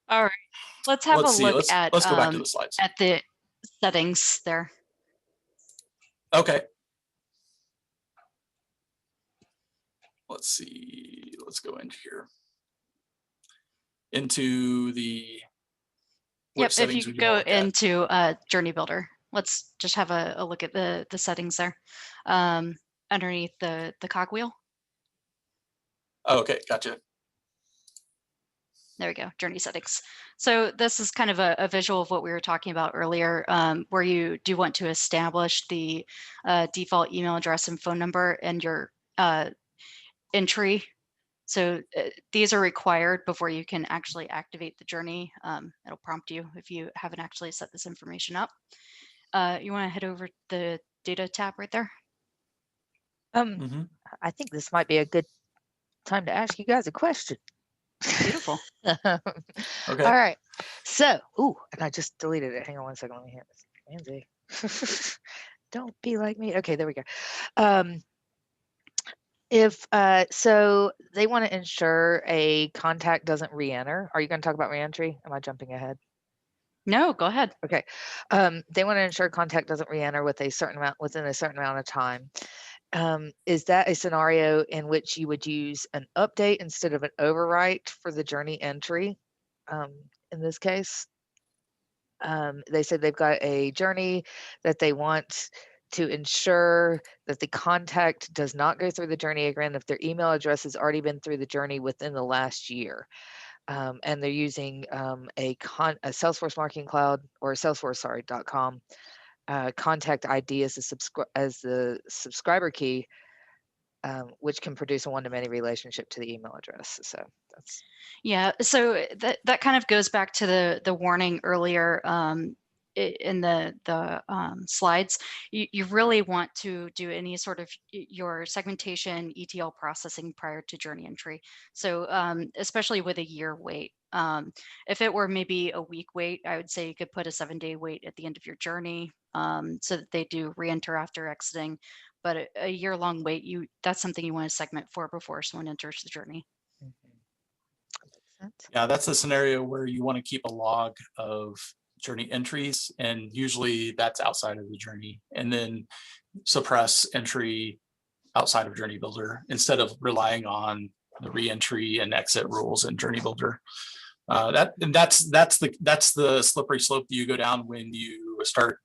right. Let's have let's a see. look Let's at go back to the slides. at the settings there. Okay. Let's see. Let's go into here. Into the Yep, if you would go wanna look at? into Journey Builder, let's just have a look at the settings there, underneath the cogwheel. Oh, okay, gotcha. There we go, Journey settings. So this is kind of a visual of what we were talking about earlier, where you do want to establish the default email address and phone number and your entry. So these are required before you can actually activate the journey. It'll prompt you if you haven't actually set this information up. You want to head over to the data tab right there? Mhm. I think this might be a good time to ask you guys a question. Beautiful. Okay. All right. So, and I just deleted it. Hang on one second. Let me hit this. Lindsay. Don't be like me. Okay, there we go. So they want to ensure a contact doesn't re-enter. Are you going to talk about re-entry? Am I jumping ahead? No, go ahead. Okay. They want to ensure contact doesn't re-enter within a certain amount of time. Is that a scenario in which you would use an update instead of an overwrite for the journey entry? In this case, they said they've got a journey that they want to ensure that the contact does not go through the journey again if their email address has already been through the journey within the last year. And they're using a Salesforce Marketing Cloud or Salesforce.com contact ID as the subscriber key, which can produce a one-to-many relationship to the email address. So that's So that kind of goes back to the warning earlier in the slides. You really want to do any sort of your segmentation ETL processing prior to journey entry. So especially with a year wait. If it were maybe a week wait, I would say you could put a 7-day wait at the end of your journey so that they do re-enter after exiting. But a year-long wait, that's something you want to segment for before someone enters the journey. Yeah, that's a scenario where you want to keep a log of journey entries, and usually that's outside of the journey, and then suppress entry outside of Journey Builder instead of relying on the re-entry and exit rules in Journey Builder. That's the slippery slope that you go down when you start.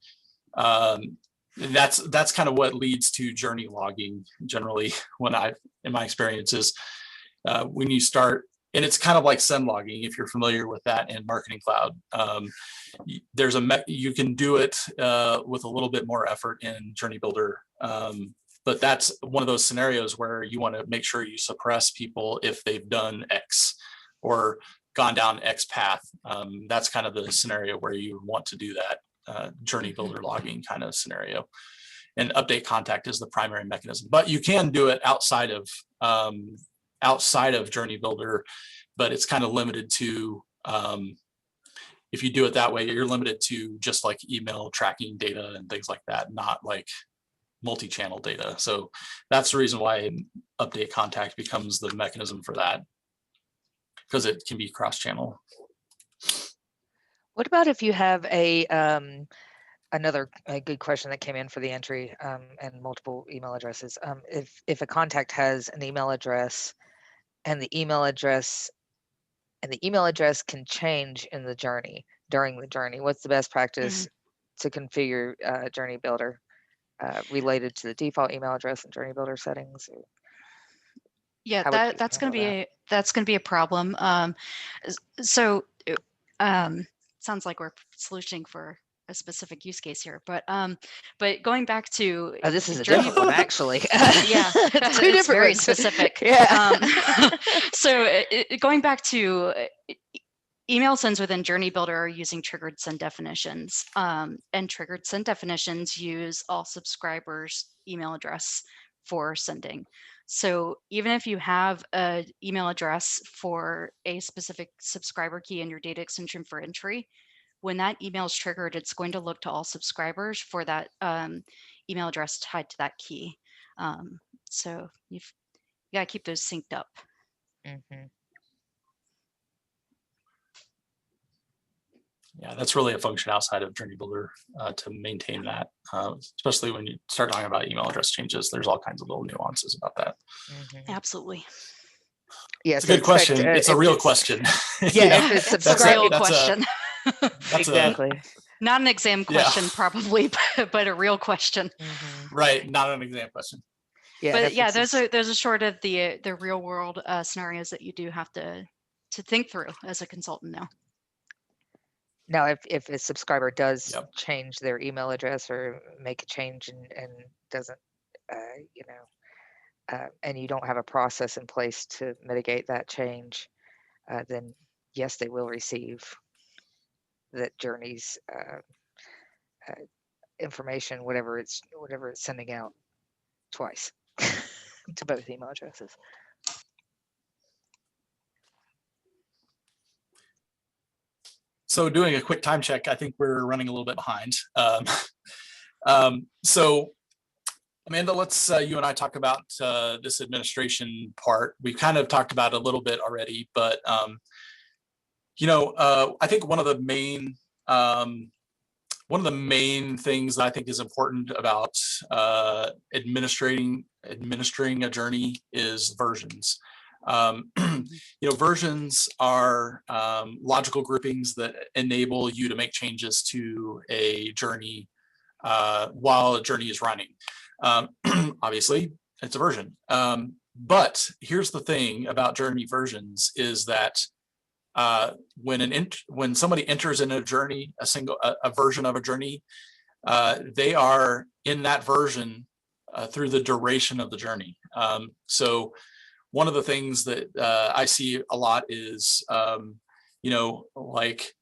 That's kind of what leads to journey logging generally. In my experience is when you start. And it's kind of like send logging, if you're familiar with that in Marketing Cloud. You can do it with a little bit more effort in Journey Builder, but that's one of those scenarios where you want to make sure you suppress people if they've done X or gone down X path. That's kind of the scenario where you want to do that Journey Builder logging kind of scenario. And update contact is the primary mechanism, but you can do it outside of Journey Builder, but it's kind of limited to, if you do it that way, you're limited to just like email tracking data and things like that, not like multi-channel data. So that's the reason why update contact becomes the mechanism for that, because it can be cross-channel. What about if you have another good question that came in for the entry and multiple email addresses? If a contact has an email address and the email address can change in the journey during the journey, what's the best practice to configure Journey Builder related to the default email address and Journey Builder settings? Yeah, that's going to be a problem. Sounds like we're solutioning for a specific use case here, but going back to this is a different one actually. Yeah, it's very specific. Yeah. Going back to email sends within Journey Builder are using triggered send definitions, and triggered send definitions use all subscribers' email address for sending. So even if you have an email address for a specific subscriber key in your data extension for entry, when that email is triggered, it's going to look to all subscribers for that email address tied to that key. So you got to keep those synced up. Yeah, that's really a function outside of Journey Builder to maintain that, especially when you start talking about email address changes. There's all kinds of little nuances about that. Absolutely. Yeah, It's a good question. It's a real question. Yeah, if it's It's a real question. Exactly. Not an exam question, probably, but a real question. Right, not an exam question. Yeah, but yeah, those are sort of the real world scenarios that you do have to think through as a consultant now. Now, if a subscriber does Yep. change their email address or make a change and doesn't, you know, and you don't have a process in place to mitigate that change, then yes, they will receive that Journey's information, whatever it's sending out twice to both email addresses. So doing a quick time check, I think we're running a little bit behind. So Amanda, let's you and I talk about this administration part. We've kind of talked about it a little bit already, but you know, I think one of the main things that I think is important about administering a journey is versions. You know, versions are logical groupings that enable you to make changes to a journey while a journey is running. Obviously, it's a version. But here's the thing about journey versions is that when somebody enters in a journey, a version of a journey, they are in that version through the duration of the journey. So one of the things that I see a lot is, you know, like,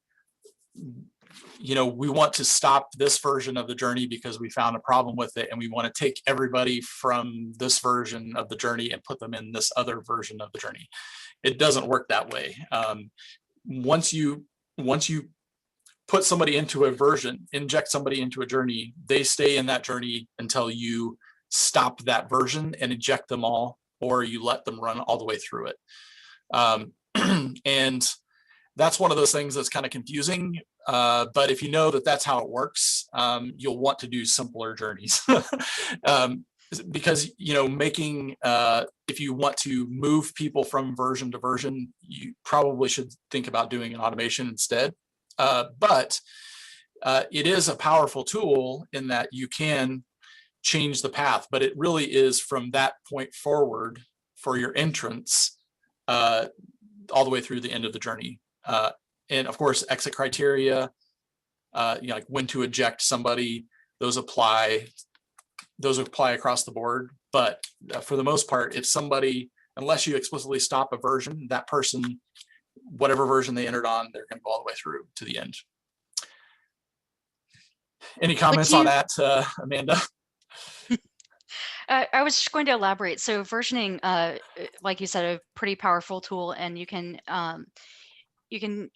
you know, we want to stop this version of the journey because we found a problem with it, and we want to take everybody from this version of the journey and put them in this other version of the journey. It doesn't work that way. Once you put somebody into a version, inject somebody into a journey, they stay in that journey until you stop that version and eject them all, or you let them run all the way through it. And that's one of those things that's kind of confusing. But if you know that that's how it works, you'll want to do simpler journeys. Because, you know, making, if you want to move people from version to version, you probably should think about doing an automation instead. But it is a powerful tool in that you can change the path, but it really is from that point forward for your entrance all the way through the end of the journey. And of course, exit criteria, you know, like when to eject somebody, those apply across the board. But for the most part, if somebody, unless you explicitly stop a version, that person, whatever version they entered on, they're going to go all the way through to the end. Any comments on that, Amanda? I was just going to elaborate. So versioning, like you said, a pretty powerful tool, and you can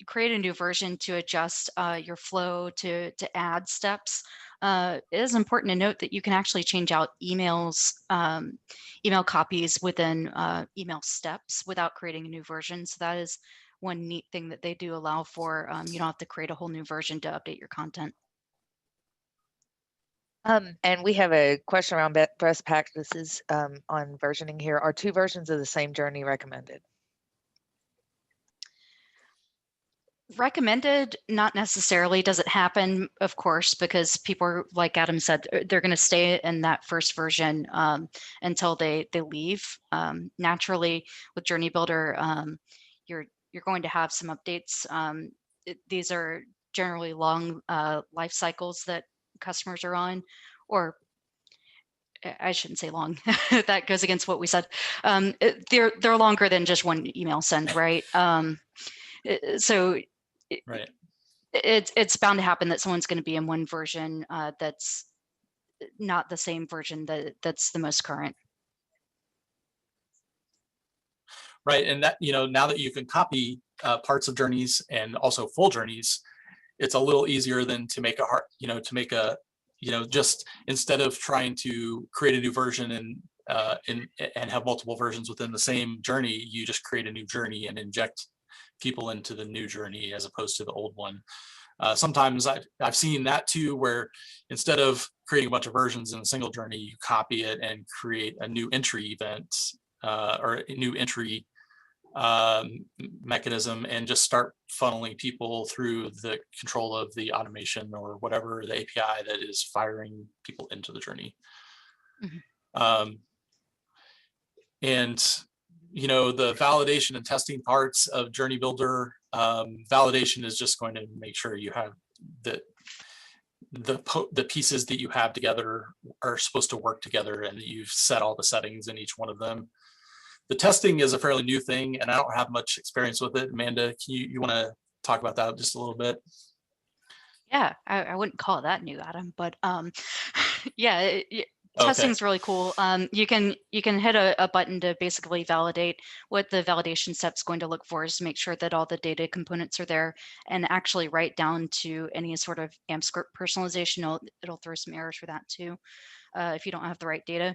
create a new version to adjust your flow, to add steps. It is important to note that you can actually change out emails, email copies within email steps without creating a new version. So that is one neat thing that they do allow for. You don't have to create a whole new version to update your content. And we have a question around best practices on versioning here. Are 2 versions of the same journey recommended? Recommended, not necessarily. Does it happen? Of course, because people are, like Adam said, they're going to stay in that first version until they leave. Naturally, with Journey Builder, you're going to have some updates. These are generally long life cycles that customers are on, or I shouldn't say long. That goes against what we said. They're longer than just one email send, right? So right. It's bound to happen that someone's going to be in one version that's not the same version that's the most current. Right, and that, you know, now that you can copy parts of journeys and also full journeys, it's a little easier than to make just instead of trying to create a new version and have multiple versions within the same journey, you just create a new journey and inject people into the new journey as opposed to the old one. Sometimes I've seen that too, where instead of creating a bunch of versions in a single journey, you copy it and create a new entry event or a new entry mechanism and just start funneling people through the control of the automation or whatever the API that is firing people into the journey. And the validation and testing parts of Journey Builder, validation is just going to make sure you have the pieces that you have together are supposed to work together, and that you've set all the settings in each one of them. The testing is a fairly new thing, and I don't have much experience with it. Amanda, can you want to talk about that just a little bit? Yeah, I wouldn't call it that new, Adam, but yeah, testing is really cool. You can hit a button to basically validate. What the validation step's going to look for is to make sure that all the data components are there, and actually write down to any sort of AMP script personalization. It'll throw some errors for that too, if you don't have the right data.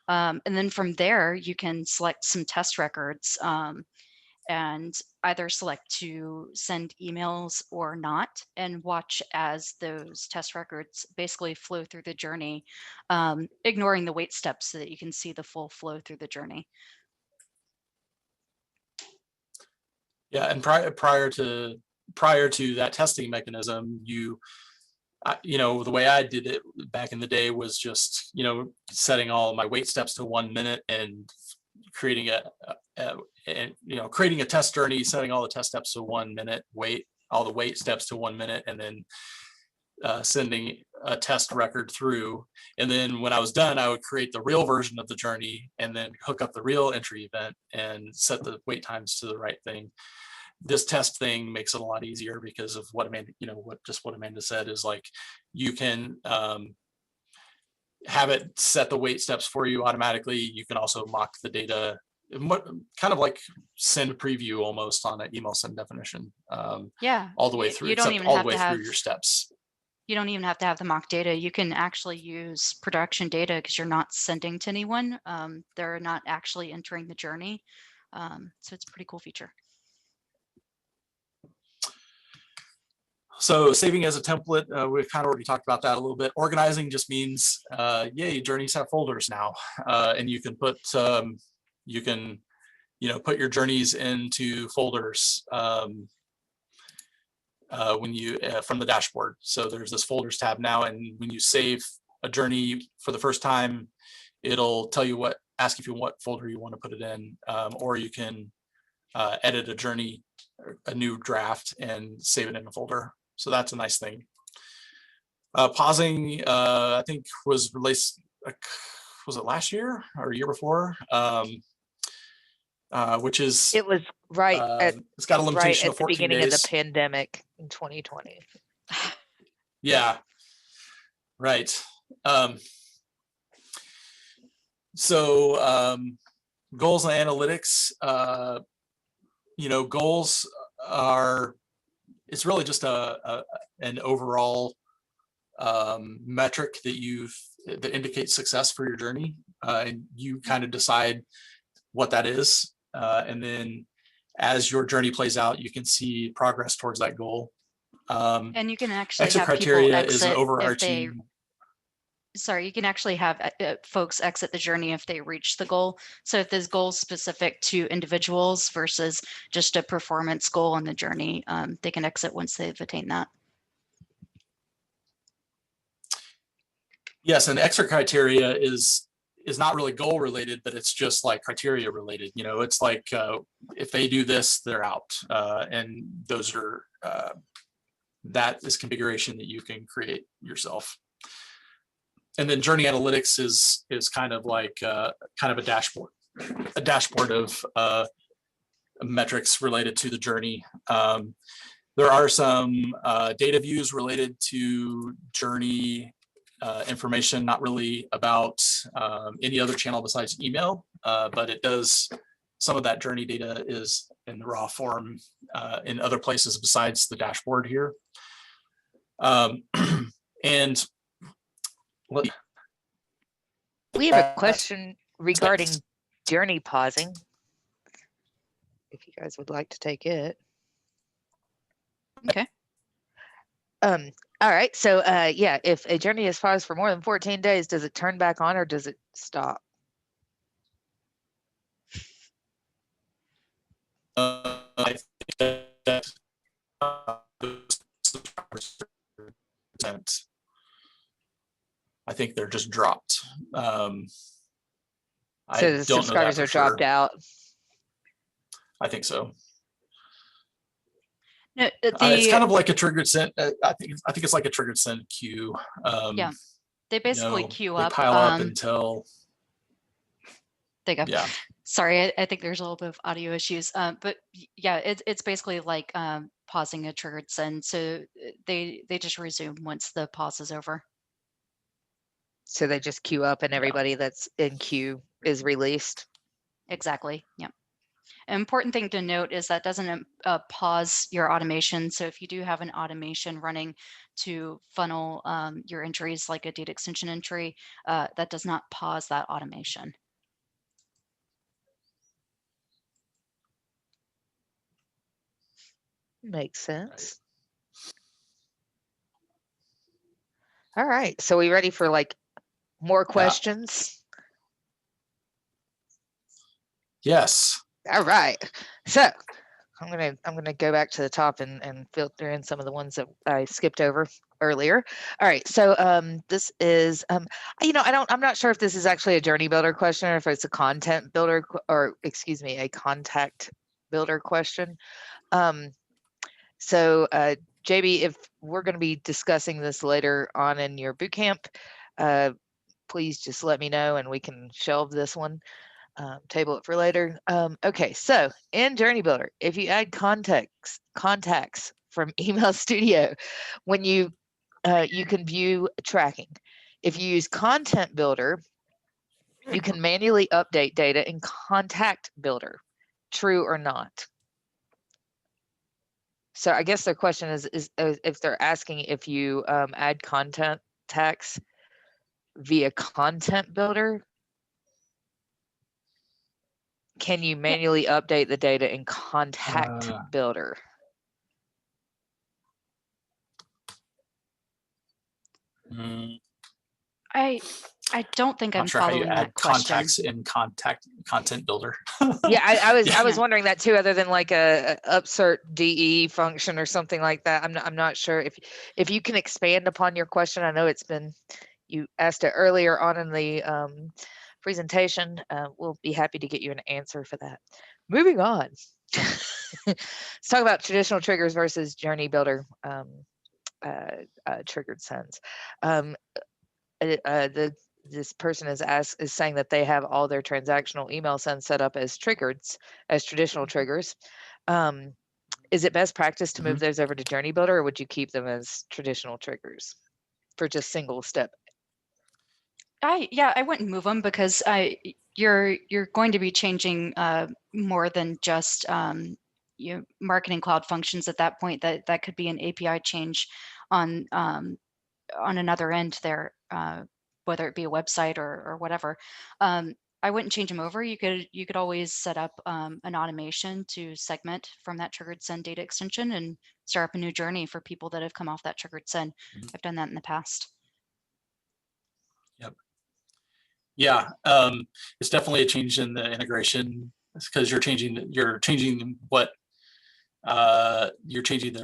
And then from there, you can select some test records and either select to send emails or not, and watch as those test records basically flow through the journey, ignoring the wait steps so that you can see the full flow through the journey. Yeah, and prior to that testing mechanism, the way I did it back in the day was just, setting all my wait steps to 1 minute and creating creating a test journey, setting all the test steps to 1 minute, all the wait steps to 1 minute, and then sending a test record through. And then when I was done, I would create the real version of the journey and then hook up the real entry event and set the wait times to the right thing. This test thing makes it a lot easier because of what Amanda, what Amanda said is like, you can have it set the wait steps for you automatically. You can also mock the data, kind of like send preview almost on an email send definition. Yeah, all the way through, you don't even all have the way to have through your steps. You don't even have to have the mock data. You can actually use production data because you're not sending to anyone. They're not actually entering the journey. So it's a pretty cool feature. So saving as a template, we've kind of already talked about that a little bit. Organizing just means, yay, journeys have folders now, and you can put put your journeys into folders when you from the dashboard. So there's this folders tab now, and when you save a journey for the first time, it'll tell you ask if you what folder you want to put it in, or you can edit a journey, a new draft, and save it in a folder. So that's a nice thing. Pausing, I think was released, was it last year or a year before? Which is, It was it's got a limitation of 14 days. Right at the beginning of the pandemic in 2020. Yeah, right. So goals and analytics, goals are, it's really just an overall metric that indicates success for your journey, and you kind of decide what that is, and then as your journey plays out, you can see progress towards that goal. And you can actually exit have criteria people exit is an if overarching. You can actually have folks exit the journey if they reach the goal. So if there's goals specific to individuals versus just a performance goal on the journey, they can exit once they've attained that. Yes, and exit criteria is not really goal related, but it's just like criteria related. It's like if they do this, they're out, and those are that is configuration that you can create yourself. And then journey analytics is kind of like kind of a dashboard of metrics related to the journey. There are some data views related to journey information, not really about any other channel besides email, but it does, some of that journey data is in the raw form in other places besides the dashboard here. And we have a question regarding journey pausing, if you guys would like to take it. Okay. All right. So yeah, if a journey is paused for more than 14 days, does it turn back on or does it stop? I think that I think they're just dropped. So I the don't know that subscribers for are dropped sure. out. I think so. No, It's kind of like a triggered send. I think it's like a triggered send queue. Yeah, they basically queue they up. pile up until. There you go. Yeah. Sorry, I think there's a little bit of audio issues. But yeah, it's basically like pausing a triggered send. So they just resume once the pause is over. So they just queue up and everybody that's in queue is released. Exactly. Yeah. An important thing to note is that doesn't pause your automation. So if you do have an automation running to funnel your entries like a data extension entry, that does not pause that automation. Makes sense. All right. So we ready for like more questions? Yes. All right. So I'm gonna go back to the top and filter in some of the ones that I skipped over earlier. All right. So this is I'm not sure if this is actually a journey builder question or if it's a content builder or excuse me, a contact builder question. So JB, if we're going to be discussing this later on in your bootcamp, please just let me know and we can shelve this one, table it for later. Okay, so in Journey Builder, if you add contacts from Email Studio, when you can view tracking. If you use Content Builder, you can manually update data in Contact Builder. True or not? So I guess their question is if they're asking if you add content tags via Content Builder, can you manually update the data in Contact Builder? I don't think I'm sure how you following add that question. contacts in content builder. Yeah, I was wondering that too. Other than like a upsert DE function or something like that, I'm not sure if you can expand upon your question. I know you asked it earlier on in the presentation. We'll be happy to get you an answer for that. Moving on. Let's talk about traditional triggers versus Journey Builder triggered sends. This person is saying that they have all their transactional email sends set up as traditional triggers. Is it best practice to move those over to Journey Builder, or would you keep them as traditional triggers for just single step? I wouldn't move them because you're going to be changing more than just marketing cloud functions at that point. That could be an API change on another end there, whether it be a website or whatever. I wouldn't change them over. You could always set up an automation to segment from that triggered send data extension and start up a new journey for people that have come off that triggered send. I've done that in the past. Yep. Yeah, it's definitely a change in the integration because you're changing the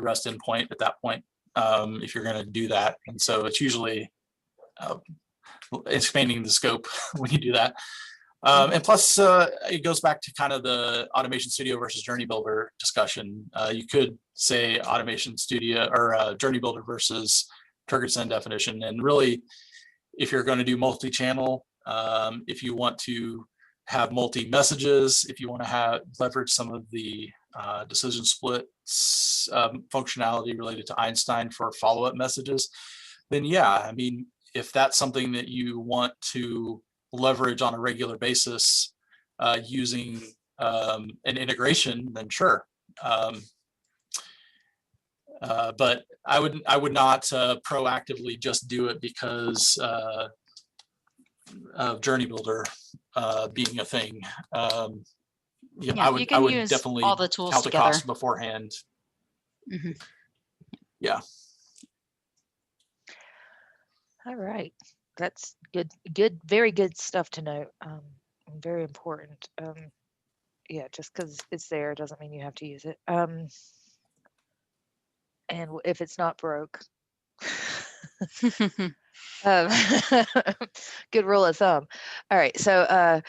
REST endpoint at that point if you're going to do that, and so it's usually expanding the scope when you do that. And plus, it goes back to kind of the Automation Studio versus Journey Builder discussion. You could say Automation Studio or Journey Builder versus triggered send definition, and really, if you're going to do multi-channel, if you want to have multi-messages, if you want to leverage some of the decision splits functionality related to Einstein for follow-up messages, then yeah, I mean, if that's something that you want to leverage on a regular basis using an integration, then sure. But I would not proactively just do it because of Journey Builder being a thing. Yeah, I would definitely all the tools count the together cost beforehand. Yeah. All right. That's good, very good stuff to note. Very important. Yeah, just because it's there doesn't mean you have to use it. And if it's not broke, um, good rule of thumb. All right, so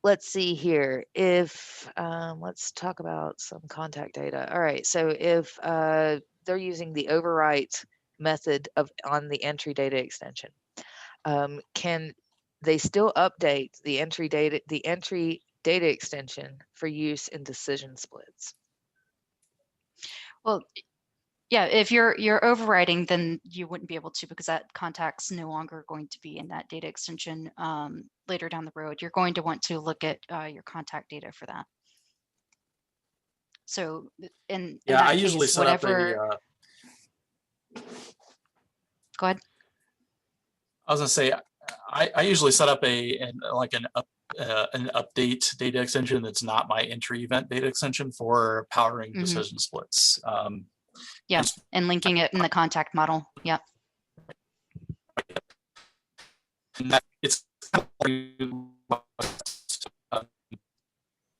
let's see here. If let's talk about some contact data. All right, so if they're using the overwrite method on the entry data extension, can they still update the entry data extension for use in decision splits? Well, yeah, if you're overriding, then you wouldn't be able to, because that contact's no longer going to be in that data extension later down the road. You're going to want to look at your contact data for that. So in Yeah, that I usually case, set up whatever. Go ahead. I was gonna say, I usually set up an update data extension that's not my entry event data extension for powering decision splits. Yeah, and linking it in the contact model. Yeah. And that it's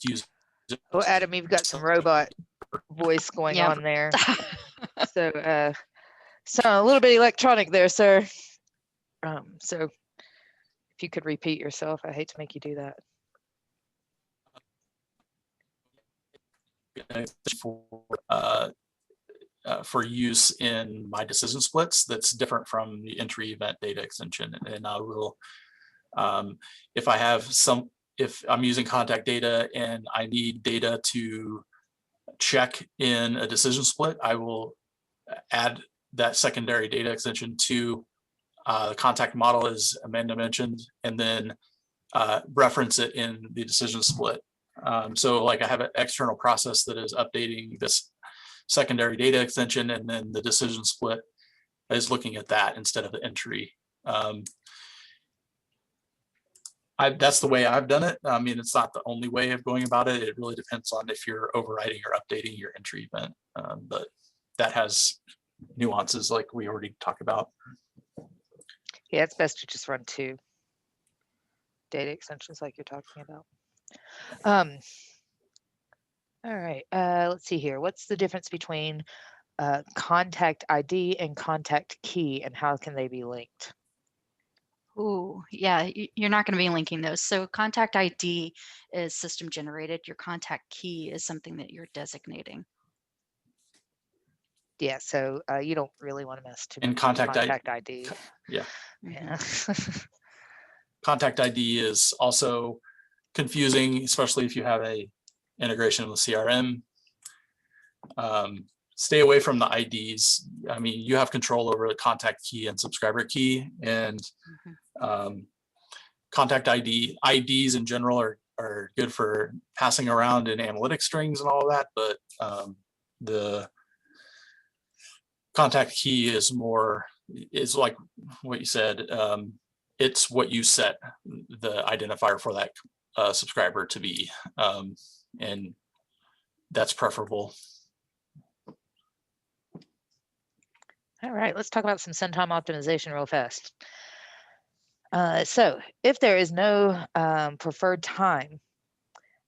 use. Oh, Adam, you've got some robot voice going on there. So sound a little bit electronic there, sir. So if you could repeat yourself, I hate to make you do that. For use in my decision splits that's different from the entry event data extension. And I will, if I'm using contact data and I need data to check in a decision split, I will add that secondary data extension to the contact model, as Amanda mentioned, and then reference it in the decision split. So like I have an external process that is updating this secondary data extension, and then the decision split is looking at that instead of the entry. That's the way I've done it. I mean, it's not the only way of going about it. It really depends on if you're overriding or updating your entry event, but that has nuances like we already talked about. Yeah, it's best to just run 2 data extensions like you're talking about. All right, let's see here. What's the difference between contact ID and contact key, and how can they be linked? Ooh, yeah, you're not going to be linking those. So contact ID is system generated. Your contact key is something that you're designating. Yeah, so you don't really want to mess too much with contact ID. Yeah. Yeah. Contact ID is also confusing, especially if you have a integration with CRM. Stay away from the IDs. I mean, you have control over the contact key and subscriber key, and contact IDs in general are good for passing around in analytic strings and all of that, but the contact key is like what you said. It's what you set the identifier for that subscriber to be, and that's preferable. All right, let's talk about some send time optimization real fast. So if there is no preferred time,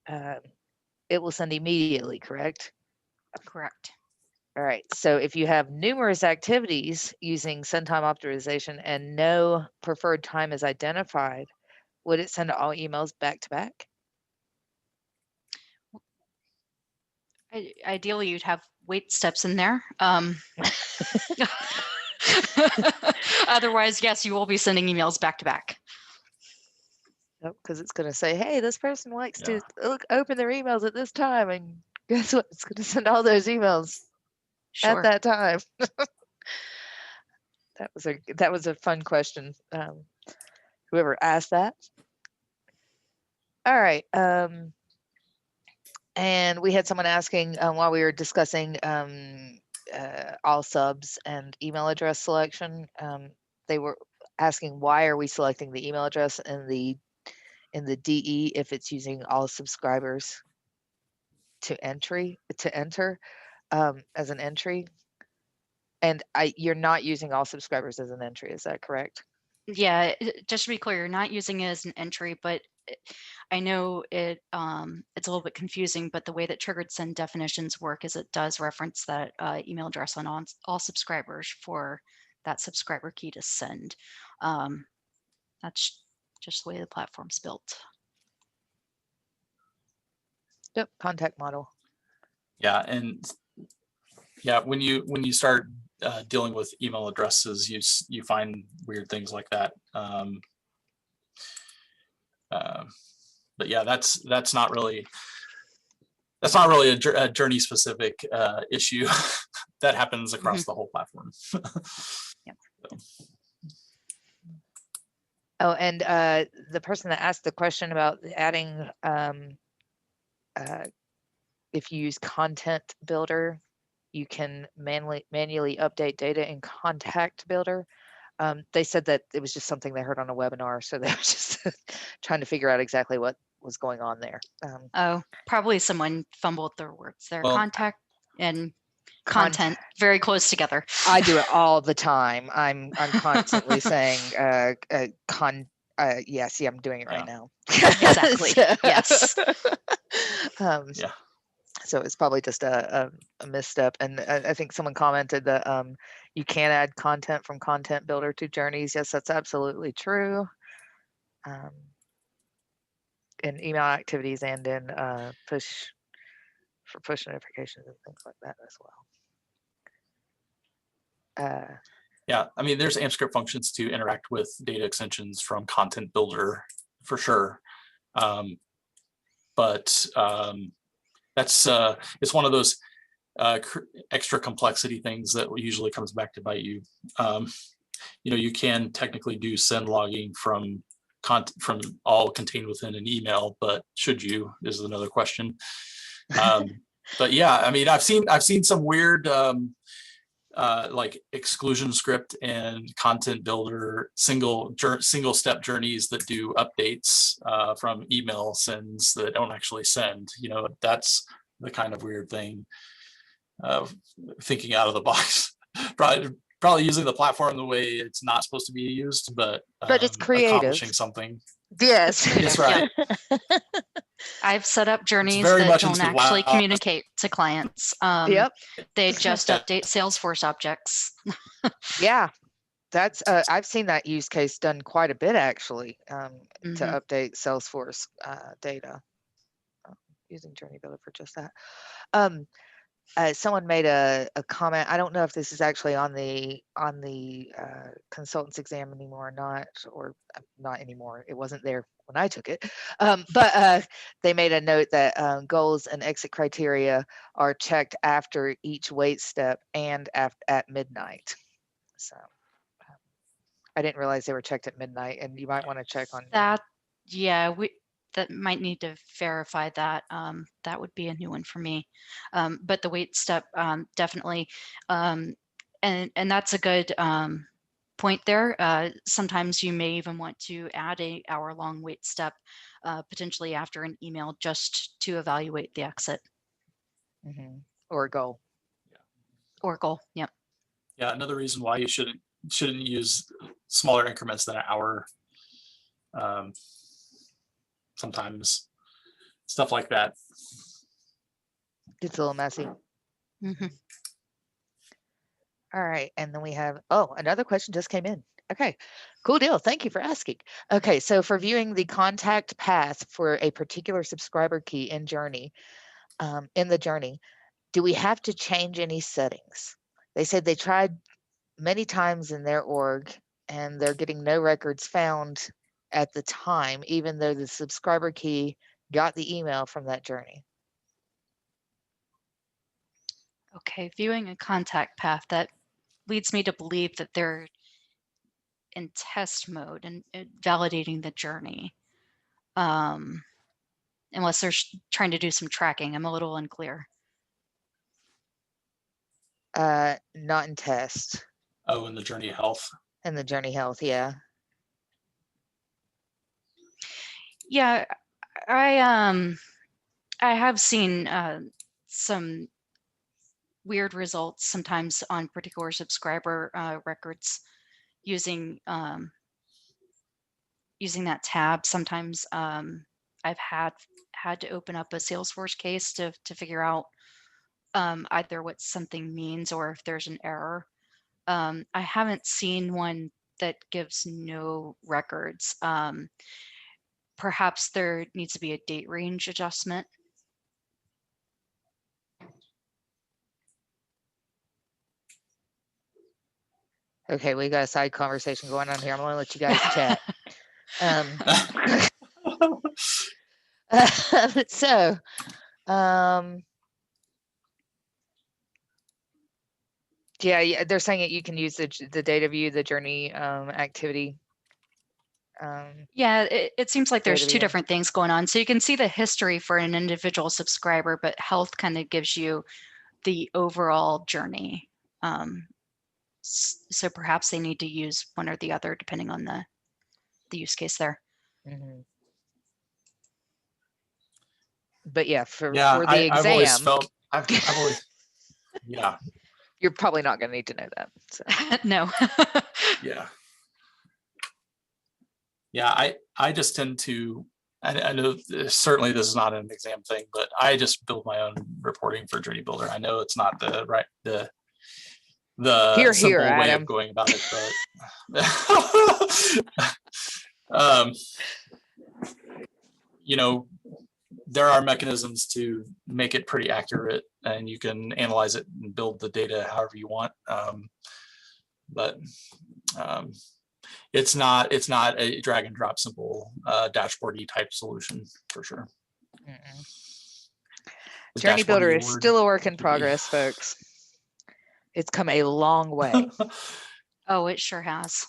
it will send immediately, correct? Correct. All right, so if you have numerous activities using send time optimization and no preferred time is identified, would it send all emails back to back? Ideally, you'd have wait steps in there. Otherwise, yes, you will be sending emails back to back. Because it's going to say, hey, this person likes to open their emails at this time, and guess what? It's going to send all those emails at that time. That was a fun question. Whoever asked that. All right. And we had someone asking while we were discussing all subs and email address selection. They were asking, why are we selecting the email address in the DE if it's using all subscribers to enter as an entry? And you're not using all subscribers as an entry, is that correct? Yeah, just to be clear, you're not using it as an entry, but I know it's a little bit confusing, but the way that triggered send definitions work is it does reference that email address on all subscribers for that subscriber key to send. That's just the way the platform's built. Yep, contact model. Yeah, and yeah, when you start dealing with email addresses, you find weird things like that. But yeah, that's not really a journey specific issue that happens across the whole platform. Yep. So. Oh, and the person that asked the question about adding, if you use Content Builder, you can manually update data in Contact Builder. They said that it was just something they heard on a webinar, so they were just trying to figure out exactly what was going on there. Oh, probably someone fumbled their words there. Well, Contact and content very close together. I do it all the time. I'm constantly saying yes, I'm doing it right now. Exactly. Yes. Yeah. So it's probably just a misstep. And I think someone commented that you can add content from Content Builder to journeys. Yes, that's absolutely true. In email activities and in push notifications and things like that as well. Yeah, I mean, there's AMP script functions to interact with data extensions from Content Builder for sure. But that's it's one of those extra complexity things that usually comes back to bite you. You know, you can technically do send logging from all contained within an email, but should you is another question. But yeah, I mean, I've seen some weird like exclusion script and Content Builder single step journeys that do updates from email sends that don't actually send. You know, that's the kind of weird thing. Thinking out of the box, probably using the platform the way it's not supposed to be used, but it's creative. accomplishing something. Yes, that's right. Yeah. I've set up journeys very that much don't actually communicate to clients. Yep. They just update Salesforce objects. Yeah, that's I've seen that use case done quite a bit actually, to update Salesforce data using Journey Builder for just that. Someone made a comment. I don't know if this is actually on the consultants exam anymore or not, or not anymore. It wasn't there when I took it. But they made a note that goals and exit criteria are checked after each wait step and at midnight. So I didn't realize they were checked at midnight, and you might want to check on that. Yeah, that might need to verify that. That would be a new one for me. But the wait step, definitely. And that's a good point there. Sometimes you may even want to add a hour-long wait step, potentially after an email, just to evaluate the exit. Or goal. Or goal, yep. Yeah, another reason why you shouldn't use smaller increments than an hour. Sometimes stuff like that. It's a little messy. Mm-hmm. All right, and then we have, another question just came in. Okay, cool deal. Thank you for asking. Okay, so for viewing the contact path for a particular subscriber key in Journey, in the Journey, do we have to change any settings? They said they tried many times in their org and they're getting no records found at the time, even though the subscriber key got the email from that journey. Okay, viewing a contact path, that leads me to believe that they're in test mode and validating the journey. Unless they're trying to do some tracking. I'm a little unclear. Not in test. Oh, in the Journey Health. In the Journey Health, yeah. Yeah, I have seen some weird results sometimes on particular subscriber records using that tab. Sometimes I've had to open up a Salesforce case to figure out either what something means or if there's an error. I haven't seen one that gives no records. Perhaps there needs to be a date range adjustment. Okay, we got a side conversation going on here. I'm gonna let you guys chat. So, yeah, they're saying that you can use the data view, the journey activity. Yeah, it seems like there's data two view. different things going on. So you can see the history for an individual subscriber, but health kind of gives you the overall journey. So perhaps they need to use one or the other depending on the use case there. Mm-hmm. But yeah, for the I've exam, always felt I've always yeah. You're probably not going to need to know that. So. No. Yeah. Yeah, I just tend to, I know certainly this is not an exam thing, but I just build my own reporting for Journey Builder. I know it's not the simple way Adam. of going about it, but you know, there are mechanisms to make it pretty accurate, and you can analyze it and build the data however you want. But it's not a drag and drop simple dashboardy type solution for sure. Journey Builder is still a work in progress, folks. It's come a long way. Oh, it sure has.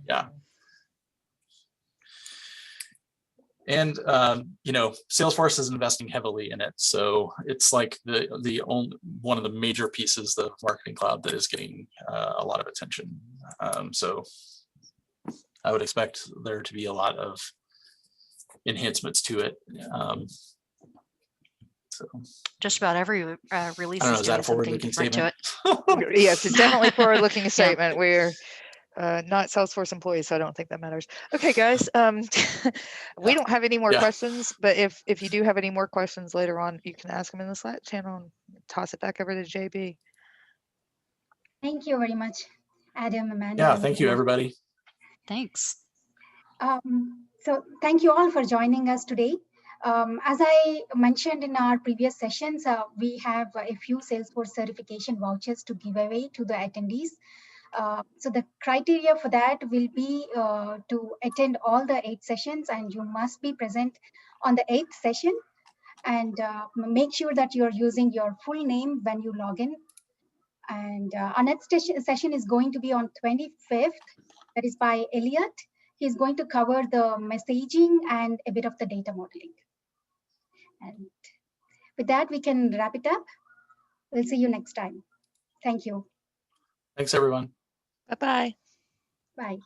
Yeah. And you know, Salesforce is investing heavily in it, so it's like the only one of the major pieces of Marketing Cloud that is getting a lot of attention. So I would expect there to be a lot of enhancements to it. So just about every release is doing something different to it. Yes, it's definitely forward-looking statement. We're not Salesforce employees, so I don't think that matters. Okay, guys, we don't have any more questions, but if you do have any more questions later on, you can ask them in the Slack channel and toss it back over to JB. Thank you very much, Adam, Amanda. Yeah, thank you, everybody. Thanks. So thank you all for joining us today. As I mentioned in our previous sessions, we have a few Salesforce certification vouchers to give away to the attendees. So the criteria for that will be to attend all the 8 sessions, and you must be present on the 8th session, and make sure that you're using your full name when you log in. And our next session is going to be on 25th. That is by Elliot. He's going to cover the messaging and a bit of the data modeling. And with that, we can wrap it up. We'll see you next time. Thank you. Thanks, everyone. Bye-bye. Bye.